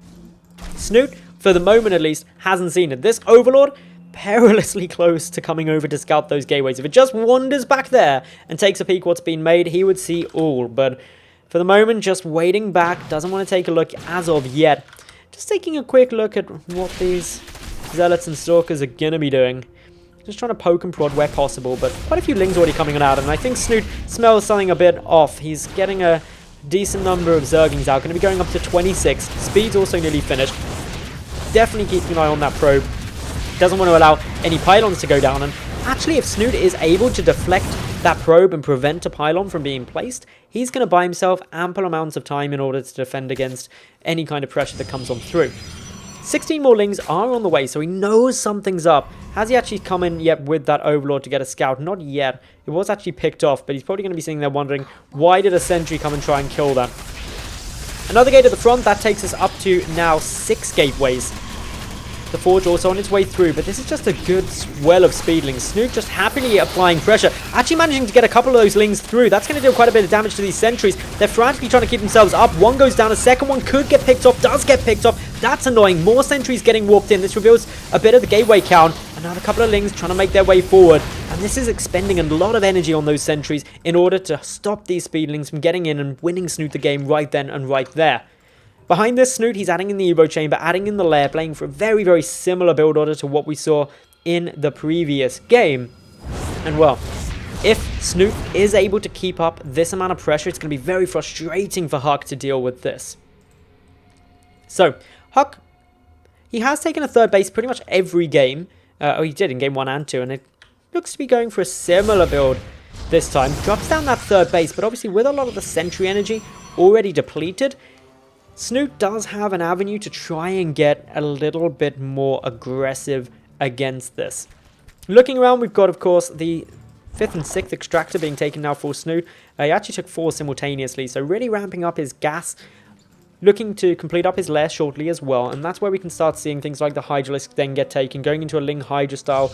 Snute, for the moment at least, hasn't seen it. This Overlord, perilously close to coming over to scout those gateways. If it just wanders back there and takes a peek what's been made, he would see all. But for the moment, just waiting back, doesn't want to take a look as of yet. Just taking a quick look at what these Zealots and Stalkers are going to be doing. Just trying to poke and prod where possible, but quite a few Lings already coming on out, and I think Snute smells something a bit off. He's getting a decent number of Zerglings out, going to be going up to 26. Speed's also nearly finished. Definitely keeping an eye on that probe. Doesn't want to allow any pylons to go down, and actually if Snute is able to deflect that probe and prevent a pylon from being placed, he's going to buy himself ample amounts of time in order to defend against any kind of pressure that comes on through. 16 more Lings are on the way, so he knows something's up. Has he actually come in yet with that Overlord to get a scout? Not yet. It was actually picked off, but he's probably going to be sitting there wondering, why did a sentry come and try and kill that? Another gate at the front, that takes us up to now 6 gateways. The Forge also on its way through, but this is just a good swell of Speedlings. Snute just happily applying pressure, actually managing to get a couple of those Lings through. That's going to deal quite a bit of damage to these sentries. They're frantically trying to keep themselves up. One goes down, a second one could get picked off, does get picked off. That's annoying. More sentries getting warped in. This reveals a bit of the gateway count. Another couple of Lings trying to make their way forward. And this is expending a lot of energy on those sentries in order to stop these Speedlings from getting in and winning Snute the game right then and right there. Behind this Snute, he's adding in the Evo Chamber, adding in the Lair, playing for a very similar build order to what we saw in the previous game. And well, if Snute is able to keep up this amount of pressure, it's going to be very frustrating for HuK to deal with this. So, HuK, he has taken a third base pretty much every game. He did in game 1 and 2, and it looks to be going for a similar build this time. Drops down that third base, but obviously with a lot of the sentry energy already depleted, Snute does have an avenue to try and get a little bit more aggressive against this. Looking around, we've got, of course, the 5th and 6th extractor being taken now for Snute. He actually took 4 simultaneously, so really ramping up his gas. Looking to complete up his lair shortly as well, and that's where we can start seeing things like the Hydralisk then get taken, going into a Ling Hydra style,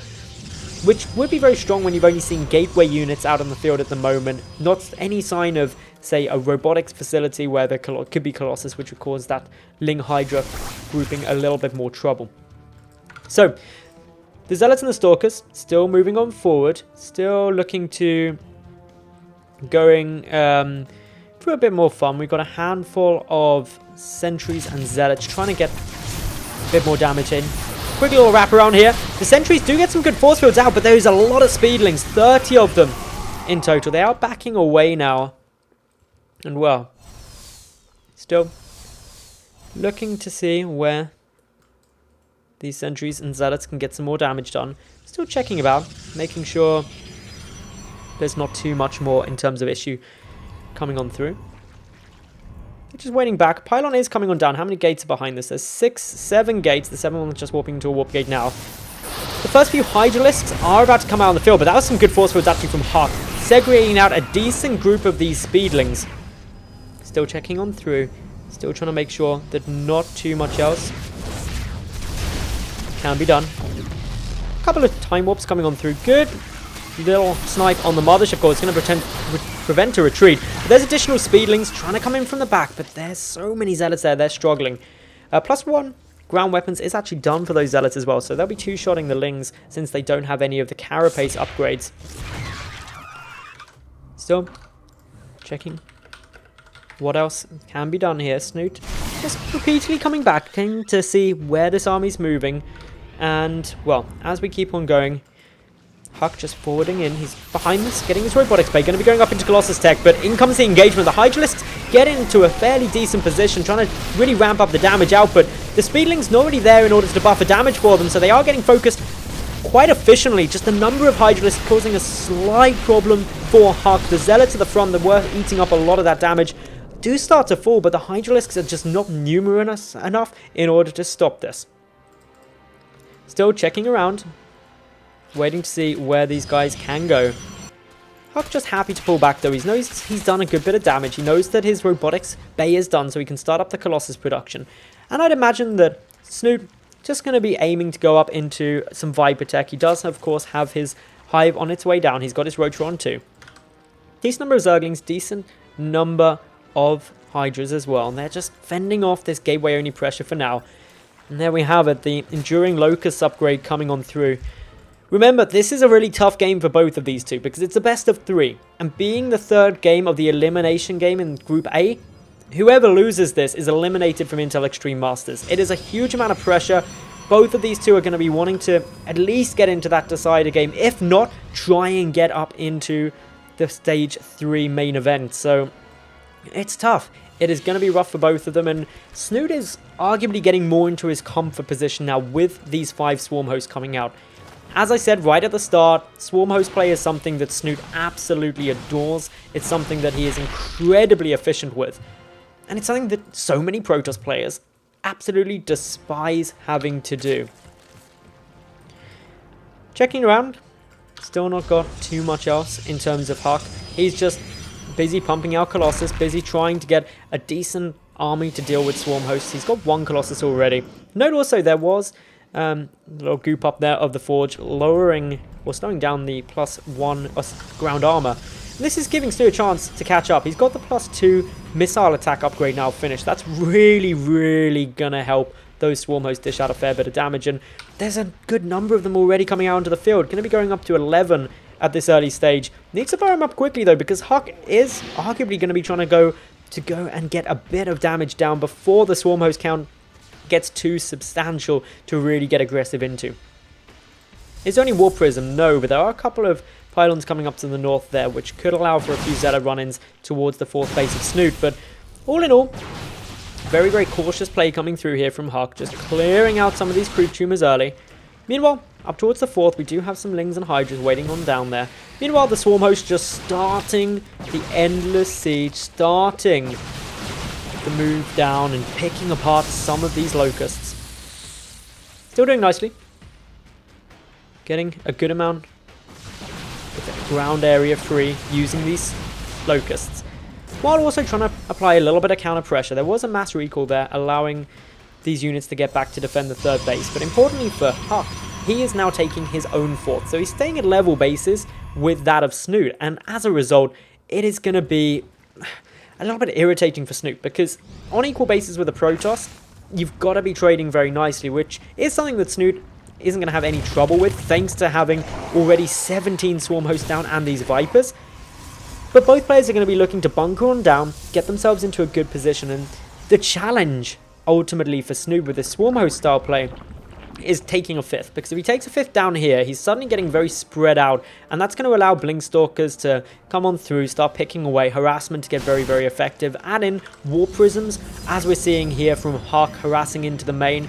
which would be very strong when you've only seen gateway units out on the field at the moment. Not any sign of, say, a robotics facility where there could be Colossus, which would cause that Ling Hydra grouping a little bit more trouble. So, the Zealots and the Stalkers still moving on forward, still looking to going for a bit more fun. We've got a handful of sentries and Zealots trying to get a bit more damage in. Quick little wrap around here. The sentries do get some good force fields out, but there's a lot of Speedlings, 30 of them in total. They are backing away now. And well, still looking to see where these sentries and Zealots can get some more damage done. Still checking about, making sure there's not too much more in terms of issue coming on through. Just waiting back. Pylon is coming on down. How many gates are behind this? There's 7 gates. The 7th one's just warping into a warp gate now. The first few Hydralisks are about to come out on the field, but that was some good force fields actually from HuK, segregating out a decent group of these Speedlings. Still checking on through. Still trying to make sure that not too much else can be done. A couple of time warps coming on through. Good little snipe on the mothership core. It's going to prevent a retreat. But there's additional speedlings trying to come in from the back, but there's so many zealots there. They're struggling. +1 ground weapons is actually done for those zealots as well, so they'll be two-shotting the lings since they don't have any of the carapace upgrades. Still checking what else can be done here. Snute just repeatedly coming back to see where this army's moving. And, well, as we keep on going, HuK just forwarding in. He's behind this, getting his robotics bay. Going to be going up into Colossus Tech, but in comes the engagement. The Hydralisks get into a fairly decent position, trying to really ramp up the damage output. The Speedling's not really there in order to buffer damage for them, so they are getting focused quite efficiently. Just the number of Hydralisks causing a slight problem for HuK. The Zealots at the front that were eating up a lot of that damage do start to fall, but the Hydralisks are just not numerous enough in order to stop this. Still checking around, waiting to see where these guys can go. HuK just happy to pull back though. He knows he's done a good bit of damage. He knows that his robotics bay is done, so he can start up the Colossus production. And I'd imagine that Snute just going to be aiming to go up into some Viper tech. He does, of course, have his Hive on its way down. He's got his Rotron too. Decent number of Zerglings, decent number of Hydras as well. And they're just fending off this gateway-only pressure for now. And there we have it, the Enduring Locust upgrade coming on through. Remember, this is a really tough game for both of these two because it's a best of 3. And being the third game of the elimination game in Group A, whoever loses this is eliminated from Intel Extreme Masters. It is a huge amount of pressure. Both of these two are going to be wanting to at least get into that decider game. If not, try and get up into the Stage 3 main event. So it's tough. It is going to be rough for both of them, and Snute is arguably getting more into his comfort position now with these 5 Swarm Hosts coming out. As I said right at the start, Swarm Host play is something that Snute absolutely adores. It's something that he is incredibly efficient with. And it's something that so many Protoss players absolutely despise having to do. Checking around, still not got too much else in terms of HuK. He's just busy pumping out Colossus, busy trying to get a decent army to deal with Swarm Hosts. He's got 1 Colossus already. Note also there was a little goop up there of the Forge, lowering or slowing down the +1 ground armor. This is giving Stu a chance to catch up. He's got the +2 missile attack upgrade now finished. That's really, really gonna help those Swarm Hosts dish out a fair bit of damage, and there's a good number of them already coming out onto the field. Going to be going up to 11 at this early stage. Needs to fire him up quickly though, because HuK is arguably going to be trying to go and get a bit of damage down before the Swarm Host count gets too substantial to really get aggressive into. Is there any Warp Prism? No, but there are a couple of pylons coming up to the north there, which could allow for a few Zeta run-ins towards the 4th base of Snute. But all in all, very, very cautious play coming through here from HuK, just clearing out some of these creep tumors early. Meanwhile, up towards the 4th, we do have some Lings and Hydras waiting on down there. Meanwhile, the Swarm Host just starting the endless siege, starting the move down and picking apart some of these Locusts. Still doing nicely. Getting a good amount of the ground area free using these Locusts, while also trying to apply a little bit of counter pressure. There was a mass recall there, allowing these units to get back to defend the 3rd base. But importantly for HuK, he is now taking his own 4th. So he's staying at level bases with that of Snute. And as a result, it is going to be a little bit irritating for Snute, because on equal bases with a Protoss, you've got to be trading very nicely, which is something that Snute isn't going to have any trouble with, thanks to having already 17 Swarm Hosts down and these Vipers. But both players are going to be looking to bunker on down, get themselves into a good position, and the challenge ultimately for Snute with this Swarm Host style play is taking a 5th, because if he takes a 5th down here, he's suddenly getting very spread out, and that's going to allow Blinkstalkers to come on through, start picking away, harassment to get very, very effective, add in Warp Prisms, as we're seeing here from HuK harassing into the main.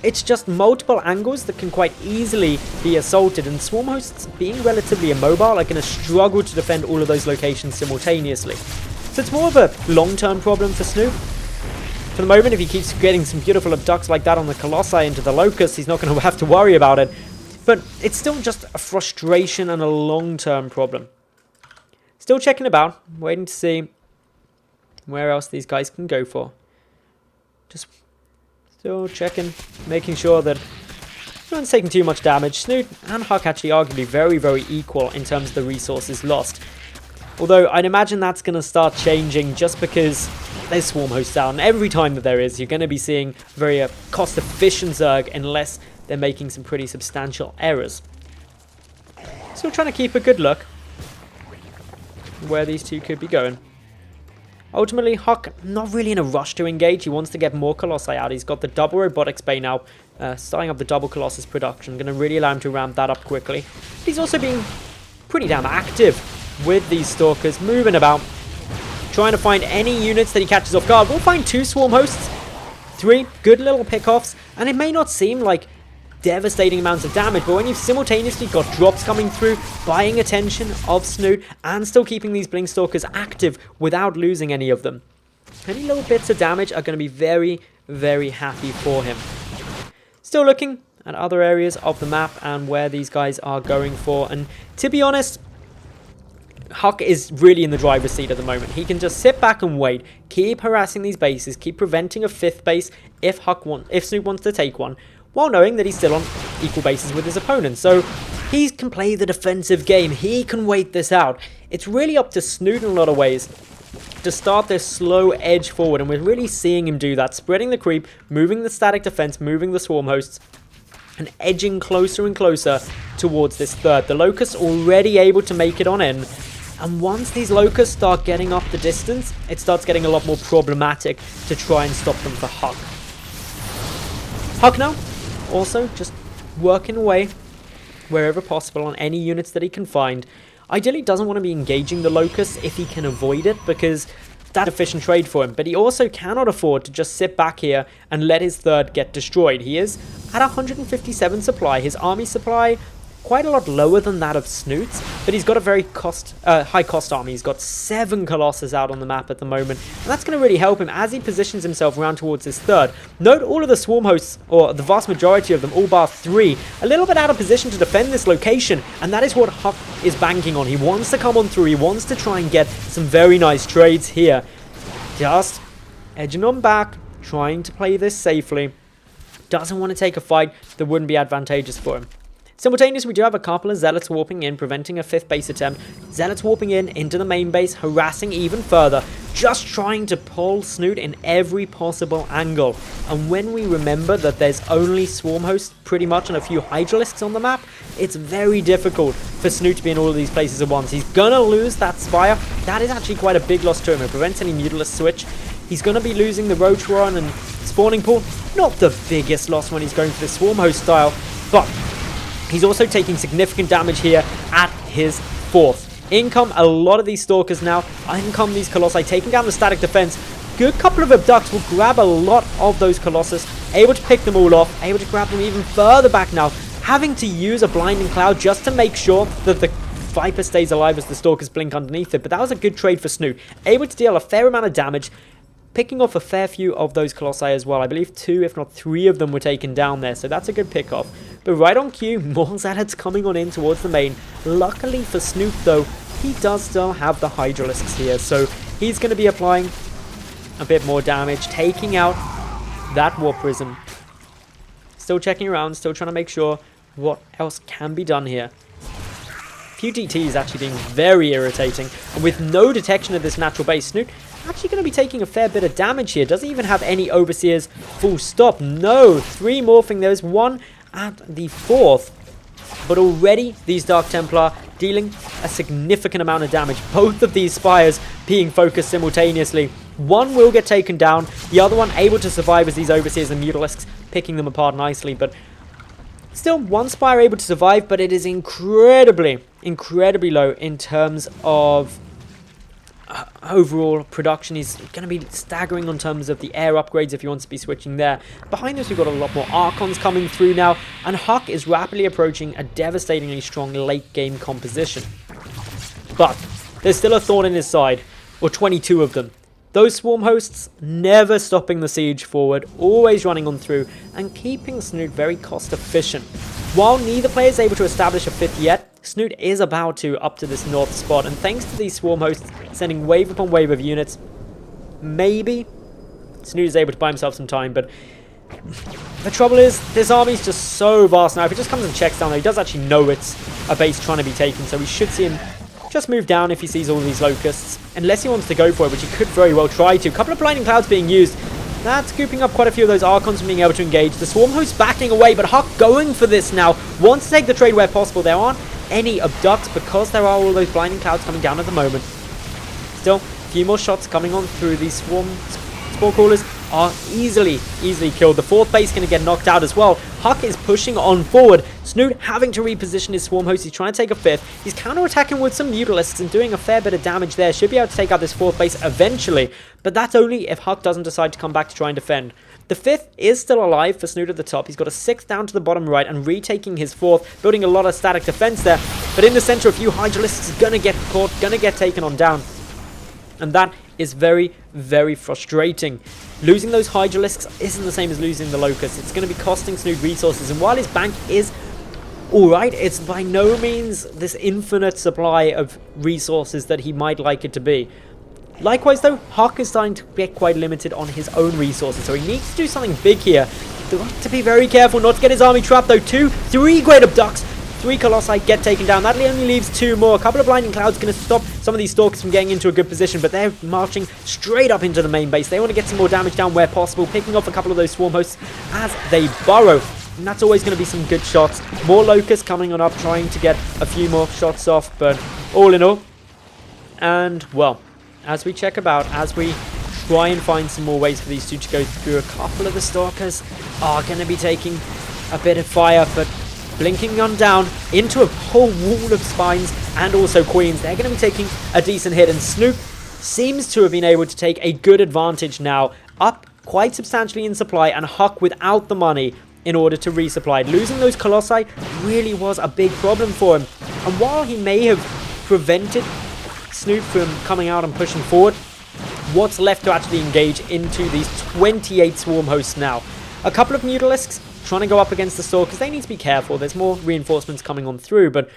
It's just multiple angles that can quite easily be assaulted, and Swarm Hosts, being relatively immobile, are going to struggle to defend all of those locations simultaneously. So it's more of a long-term problem for Snute. For the moment, if he keeps getting some beautiful abducts like that on the Colossi into the Locust, he's not going to have to worry about it. But it's still just a frustration and a long-term problem. Still checking about, waiting to see where else these guys can go for. Just still checking, making sure that No one's taking too much damage. Snute and HuK actually arguably very, very equal in terms of the resources lost. Although I'd imagine that's going to start changing just because there's swarm hosts out. And every time that there is, you're going to be seeing very cost-efficient Zerg unless they're making some pretty substantial errors. Still trying to keep a good look where these two could be going. Ultimately, HuK not really in a rush to engage. He wants to get more Colossi out. He's got the double Robotics Bay now, starting up the double Colossus production. Going to really allow him to ramp that up quickly. He's also being pretty damn active with these Stalkers, moving about, trying to find any units that he catches off guard. We'll find 2 Swarm Hosts, 3 good little pickoffs, and it may not seem like devastating amounts of damage, but when you've simultaneously got drops coming through, buying attention of Snute, and still keeping these Blink Stalkers active without losing any of them, any little bits of damage are going to be very, very happy for him. Still looking at other areas of the map and where these guys are going for, and to be honest, HuK is really in the driver's seat at the moment. He can just sit back and wait, keep harassing these bases, keep preventing a 5th base if Snute wants to take one, while knowing that he's still on equal bases with his opponent. So he can play the defensive game. He can wait this out. It's really up to Snute in a lot of ways to start this slow edge forward, and we're really seeing him do that, spreading the creep, moving the static defense, moving the swarm hosts, and edging closer and closer towards this third. The Locusts already able to make it on in, and once these Locusts start getting up the distance, it starts getting a lot more problematic to try and stop them for HuK. HuK now also just working away wherever possible on any units that he can find. Ideally doesn't want to be engaging the Locusts if he can avoid it, because that's efficient trade for him, but he also cannot afford to just sit back here and let his third get destroyed. He is at 157 supply. His army supply quite a lot lower than that of Snute's, but he's got a very high cost army. He's got 7 Colossus out on the map at the moment, and that's going to really help him as he positions himself around towards his third. Note all of the swarm hosts, or the vast majority of them, all bar 3, a little bit out of position to defend this location, and that is what HuK is banking on. He wants to come on through. He wants to try and get some very nice trades here. Just edging on back, trying to play this safely. Doesn't want to take a fight that wouldn't be advantageous for him. Simultaneously, we do have a couple of Zealots warping in, preventing a 5th base attempt. Zealots warping in into the main base, harassing even further, just trying to pull Snute in every possible angle. And when we remember that there's only Swarm Hosts pretty much and a few Hydralisks on the map, it's very difficult for Snute to be in all of these places at once. He's gonna lose that Spire. That is actually quite a big loss to him. It prevents any Mutalisk switch. He's gonna be losing the Roach Run and Spawning Pool. Not the biggest loss when he's going for the Swarm Host style, but he's also taking significant damage here at his 4th. In come a lot of these Stalkers now. In come these Colossi, taking down the static defense. Good couple of Abducts will grab a lot of those Colossus. Able to pick them all off. Able to grab them even further back now. Having to use a Blinding Cloud just to make sure that the Viper stays alive as the Stalkers blink underneath it. But that was a good trade for Snute. Able to deal a fair amount of damage. Picking off a fair few of those Colossi as well. I believe 2, if not 3 of them were taken down there. So that's a good pick off. But right on cue, more Zealots coming on in towards the main. Luckily for Snute though, he does still have the Hydralisks here. So he's going to be applying a bit more damage, taking out that Warp Prism. Still checking around, still trying to make sure what else can be done here. Few DTs actually being very irritating. And with no detection of this natural base, Snute actually going to be taking a fair bit of damage here. Doesn't even have any Overseers full stop. No, 3 morphing. There's 1 at the 4th. But already these Dark Templar dealing a significant amount of damage. Both of these Spires being focused simultaneously. One will get taken down. The other one able to survive as these Overseers and Mutalisks picking them apart nicely. But still, one Spire able to survive, but it is incredibly low in terms of overall production. Is going to be staggering on terms of the air upgrades if he wants to be switching there. Behind us, we've got a lot more Archons coming through now, and HuK is rapidly approaching a devastatingly strong late game composition. But there's still a thorn in his side, or 22 of them. Those Swarm Hosts never stopping the siege forward, always running on through, and keeping Snute very cost efficient. While neither player is able to establish a 5th yet, Snute is about to up to this north spot, and thanks to these Swarm Hosts sending wave upon wave of units, maybe Snute is able to buy himself some time, but The trouble is, this army's just so vast now. If it just comes and checks down, though, he does actually know it's a base trying to be taken, so we should see him just move down if he sees all of these locusts, unless he wants to go for it, which he could very well try to. A couple of blinding clouds being used. That's scooping up quite a few of those Archons from being able to engage. The Swarm host backing away, but HuK going for this now. Wants to take the trade where possible. There aren't any abducts because there are all those blinding clouds coming down at the moment. Still, a few more shots coming on through these Spore Crawlers are easily killed. The fourth base going to get knocked out as well. HuK is pushing on forward. Snute having to reposition his Swarm host. He's trying to take a fifth. He's counter-attacking with some Mutalisks and doing a fair bit of damage there. Should be able to take out this fourth base eventually, but that's only if HuK doesn't decide to come back to try and defend. The fifth is still alive for Snute at the top. He's got a sixth down to the bottom right and retaking his fourth, building a lot of static defense there. But in the center, a few Hydralisks are going to get caught, going to get taken on down. And that is very, very frustrating. Losing those Hydralisks isn't the same as losing the Locusts. It's going to be costing Snute resources. And while his bank is alright, it's by no means this infinite supply of resources that he might like it to be. Likewise, though, HuK is starting to get quite limited on his own resources. So he needs to do something big here. He's got to be very careful not to get his army trapped, though. 3 Great Abducts. 3 Colossi get taken down. That only leaves 2 more. A couple of Blinding Clouds going to stop some of these Stalkers from getting into a good position, but they're marching straight up into the main base. They want to get some more damage down where possible, picking off a couple of those Swarm hosts as they burrow. And that's always going to be some good shots. More Locusts coming on up, trying to get a few more shots off, but all in all. And, well, as we check about, as we try and find some more ways for these two to go through, a couple of the Stalkers are going to be taking a bit of fire, but blinking on down into a whole wall of spines and also queens. They're going to be taking a decent hit, and Snute seems to have been able to take a good advantage now, up quite substantially in supply, and HuK without the money in order to resupply. Losing those Colossi really was a big problem for him, and while he may have prevented Snute from coming out and pushing forward, what's left to actually engage into these 28 Swarm hosts now? A couple of Mutalisks trying to go up against the Stalkers. They need to be careful. There's more reinforcements coming on through, but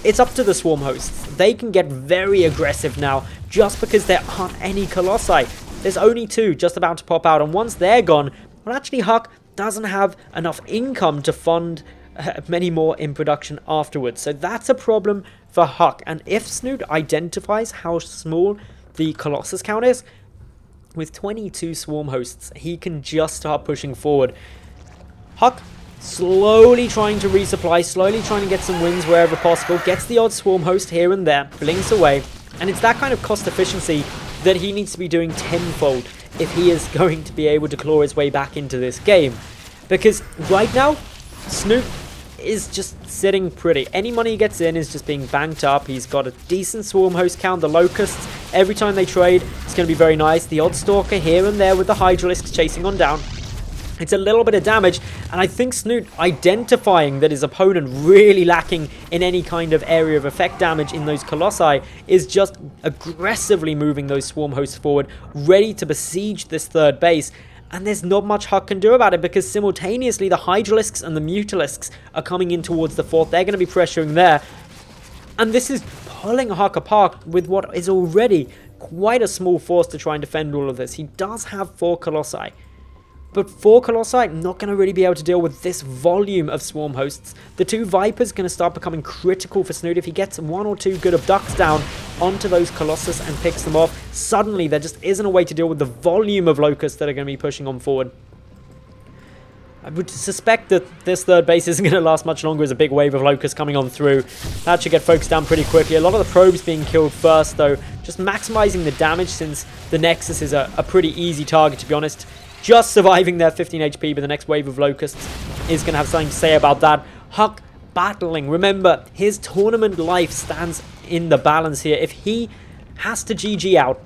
it's up to the Swarm hosts. They can get very aggressive now just because there aren't any Colossi. There's only 2 just about to pop out, and once they're gone, well, actually HuK doesn't have enough income to fund many more in production afterwards. So that's a problem for HuK. And if Snute identifies how small the Colossus count is, with 22 Swarm hosts, he can just start pushing forward. HuK slowly trying to resupply, slowly trying to get some wins wherever possible, gets the odd Swarm host here and there, blinks away, and it's that kind of cost efficiency that he needs to be doing tenfold if he is going to be able to claw his way back into this game. Because right now, Snute is just sitting pretty. Any money he gets in is just being banked up. He's got a decent Swarm host count. The Locusts, every time they trade, it's going to be very nice. The odd Stalker here and there with the Hydralisks chasing on down. It's a little bit of damage, and I think Snute identifying that his opponent really lacking in any kind of area of effect damage in those Colossi is just aggressively moving those Swarm hosts forward, ready to besiege this third base. And there's not much HuK can do about it, because simultaneously the Hydralisks and the Mutalisks are coming in towards the fourth. They're going to be pressuring there. And this is pulling HuK apart with what is already quite a small force to try and defend all of this. He does have 4 Colossi. But 4 Colossi not going to really be able to deal with this volume of Swarm hosts. The 2 Vipers going to start becoming critical for Snute. If he gets 1 or 2 good Abducts down onto those Colossus and picks them off, suddenly there just isn't a way to deal with the volume of Locusts that are going to be pushing on forward. I would suspect that this third base isn't going to last much longer as a big wave of Locusts coming on through. That should get focused down pretty quickly. A lot of the probes being killed first, though. Just maximizing the damage, since the Nexus is a pretty easy target, to be honest. Just surviving their 15 HP, but the next wave of Locusts is going to have something to say about that. HuK battling. Remember, his tournament life stands in the balance here. If he has to GG out,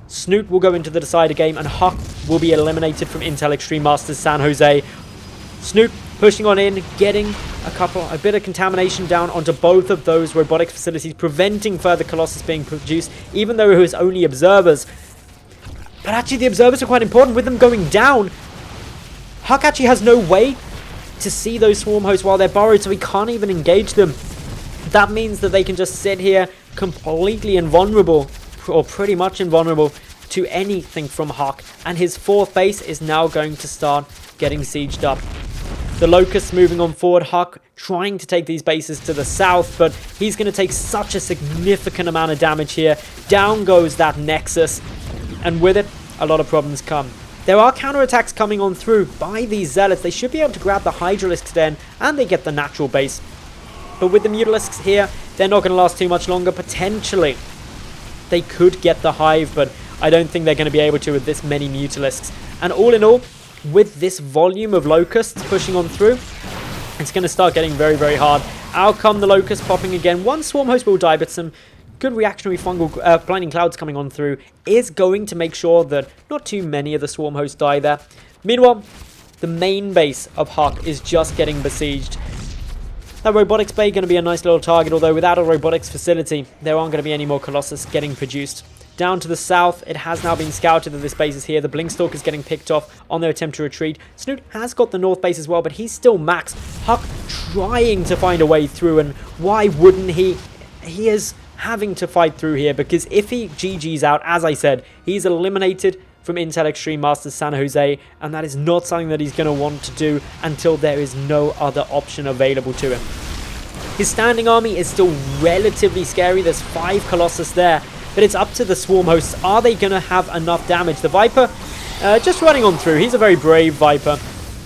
Snute will go into the decider game, and HuK will be eliminated from Intel Extreme Masters San Jose. Snute pushing on in, getting a bit of contamination down onto both of those robotics facilities, preventing further Colossus being produced, even though it was only observers. But actually the observers are quite important. With them going down, HuK actually has no way to see those Swarm hosts while they're burrowed, so he can't even engage them. That means that they can just sit here completely invulnerable, or pretty much invulnerable, to anything from HuK, and his 4th base is now going to start getting sieged up. The Locusts moving on forward, HuK trying to take these bases to the south, but he's going to take such a significant amount of damage here. Down goes that Nexus, and with it, a lot of problems come. There are counterattacks coming on through by these Zealots. They should be able to grab the Hydralisks then, and they get the natural base. But with the Mutalisks here, they're not going to last too much longer. Potentially, they could get the Hive, but I don't think they're going to be able to with this many Mutalisks. And all in all, with this volume of Locusts pushing on through, it's going to start getting very, very hard. Out come the Locusts popping again. One Swarm Host will die, but some good reactionary fungal blinding clouds coming on through is going to make sure that not too many of the Swarm Hosts die there. Meanwhile, the main base of HuK is just getting besieged. That robotics bay going to be a nice little target, although without a robotics facility, there aren't going to be any more Colossus getting produced. Down to the south, it has now been scouted that this base is here. The Blinkstalk is getting picked off on their attempt to retreat. Snute has got the north base as well, but he's still maxed. HuK trying to find a way through, and why wouldn't he? He is having to fight through here, because if he GG's out, as I said, he's eliminated from Intel Extreme Masters San Jose, and that is not something that he's going to want to do until there is no other option available to him. His standing army is still relatively scary. There's 5 Colossus there, but it's up to the Swarm Hosts. Are they going to have enough damage? The Viper just running on through. He's a very brave Viper,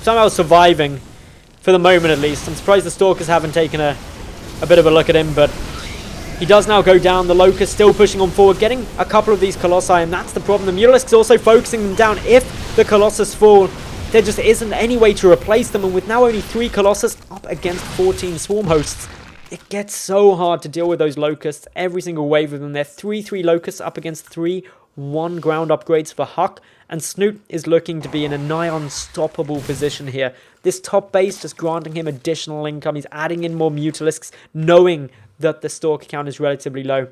somehow surviving for the moment at least. I'm surprised the Stalkers haven't taken a bit of a look at him, but he does now go down. The Locust still pushing on forward, getting a couple of these Colossi, and that's the problem. The Mutalisk is also focusing them down. If the Colossus fall, there just isn't any way to replace them, and with now only 3 Colossus up against 14 Swarm Hosts, it gets so hard to deal with those Locusts. Every single wave of them. They're 3-3 Locusts up against 3 1 ground upgrades for HuK, and Snute is looking to be in a nigh unstoppable position here. This top base just granting him additional income. He's adding in more Mutalisks, knowing that the Stalker count is relatively low.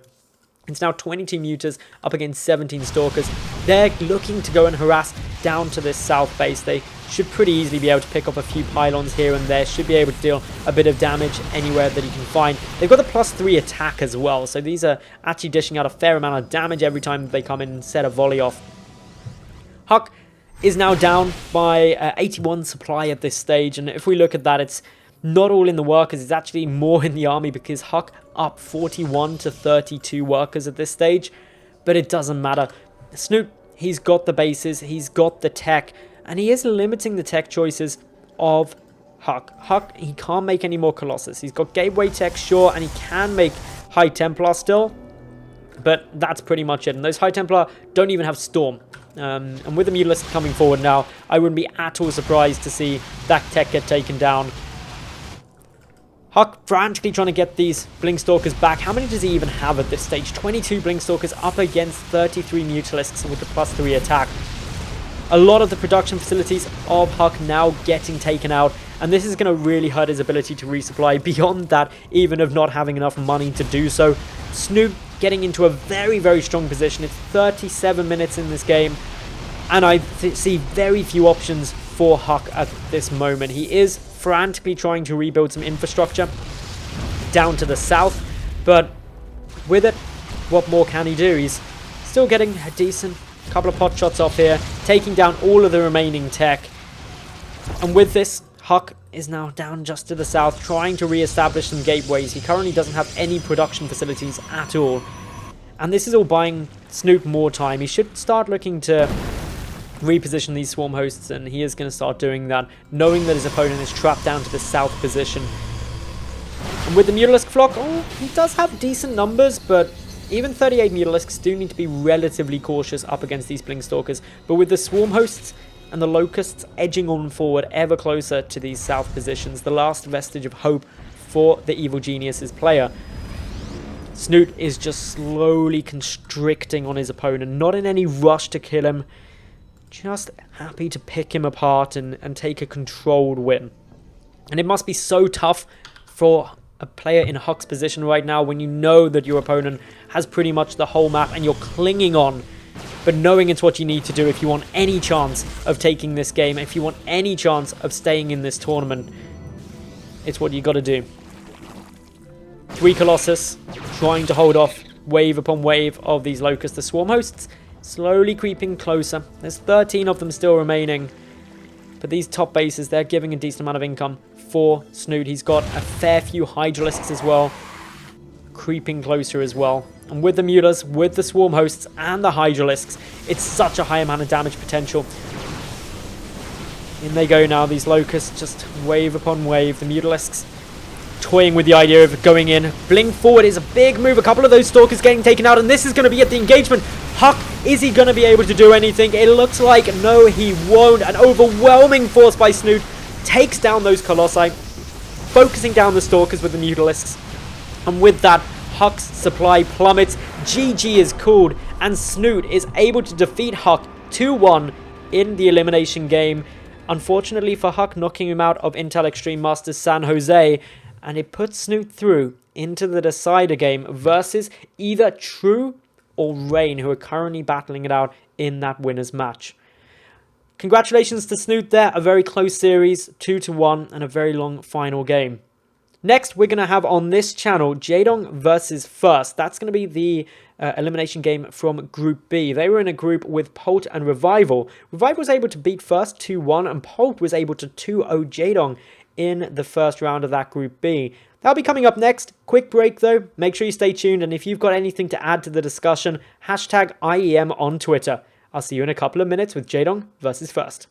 It's now 22 Mutas up against 17 Stalkers. They're looking to go and harass down to this south base. They should pretty easily be able to pick up a few pylons here and there. Should be able to deal a bit of damage anywhere that he can find. They've got the +3 attack as well, so these are actually dishing out a fair amount of damage every time they come in and set a volley off. HuK is now down by 81 supply at this stage, and if we look at that, it's not all in the workers. It's actually more in the army, because HuK up 41 to 32 workers at this stage, but it doesn't matter. Snute, he's got the bases, he's got the tech, and he is limiting the tech choices of HuK. HuK, he can't make any more Colossus. He's got Gateway tech, sure, and he can make High Templar still, but that's pretty much it. And those High Templar don't even have Storm. And with the Mutalisk coming forward now, I wouldn't be at all surprised to see that tech get taken down. HuK frantically trying to get these Blinkstalkers back. How many does he even have at this stage? 22 Blinkstalkers up against 33 Mutalisks with the +3 attack. A lot of the production facilities of HuK now getting taken out, and this is going to really hurt his ability to resupply, beyond that even of not having enough money to do so. Snute getting into a very, very strong position. It's 37 minutes in this game, and I see very few options for HuK at this moment. He is frantically trying to rebuild some infrastructure down to the south, but with it, what more can he do? He's still getting a decent couple of pot shots off here, taking down all of the remaining tech, and with this, HuK is now down just to the south, trying to re-establish some gateways. He currently doesn't have any production facilities at all, and this is all buying Snute more time. He should start looking to reposition these Swarm Hosts, and he is going to start doing that, knowing that his opponent is trapped down to the south position. And with the Mutalisk flock, he does have decent numbers, but even 38 Mutalisks do need to be relatively cautious up against these Blinkstalkers. But with the Swarm Hosts and the Locusts edging on forward ever closer to these south positions, the last vestige of hope for the Evil Genius's player, Snute is just slowly constricting on his opponent, not in any rush to kill him, just happy to pick him apart and take a controlled win. And it must be so tough for a player in HuK's position right now, when you know that your opponent has pretty much the whole map and you're clinging on, but knowing it's what you need to do if you want any chance of taking this game, if you want any chance of staying in this tournament. It's what you got to do. 3 Colossus trying to hold off wave upon wave of these Locusts. The Swarm Hosts slowly creeping closer. There's 13 of them still remaining. But these top bases, they're giving a decent amount of income for Snute. He's got a fair few Hydralisks as well, creeping closer as well. And with the Mutas, with the Swarm Hosts, and the Hydralisks, it's such a high amount of damage potential. In they go now, these Locusts, just wave upon wave. The Mutalisks toying with the idea of going in. Blink forward is a big move. A couple of those Stalkers getting taken out, and this is going to be at the engagement. HuK, is he going to be able to do anything? It looks like no, he won't. An overwhelming force by Snute takes down those Colossi, focusing down the Stalkers with the Mutalisks. And with that, HuK's supply plummets. GG is called, and Snute is able to defeat HuK 2-1 in the elimination game. Unfortunately for HuK, knocking him out of Intel Extreme Masters San Jose, and it puts Snute through into the decider game versus either True or Rain, who are currently battling it out in that winner's match. Congratulations to Snute there, a very close series, 2-1, and a very long final game. Next, we're going to have on this channel Sejong versus First. That's going to be the elimination game from Group B. They were in a group with Polt and Revival. Revival was able to beat First 2-1, and Polt was able to 2-0 Sejong in the first round of that Group B. That'll be coming up next. Quick break though. Make sure you stay tuned, and if you've got anything to add to the discussion, hashtag IEM on Twitter. I'll see you in a couple of minutes with Sejong versus First.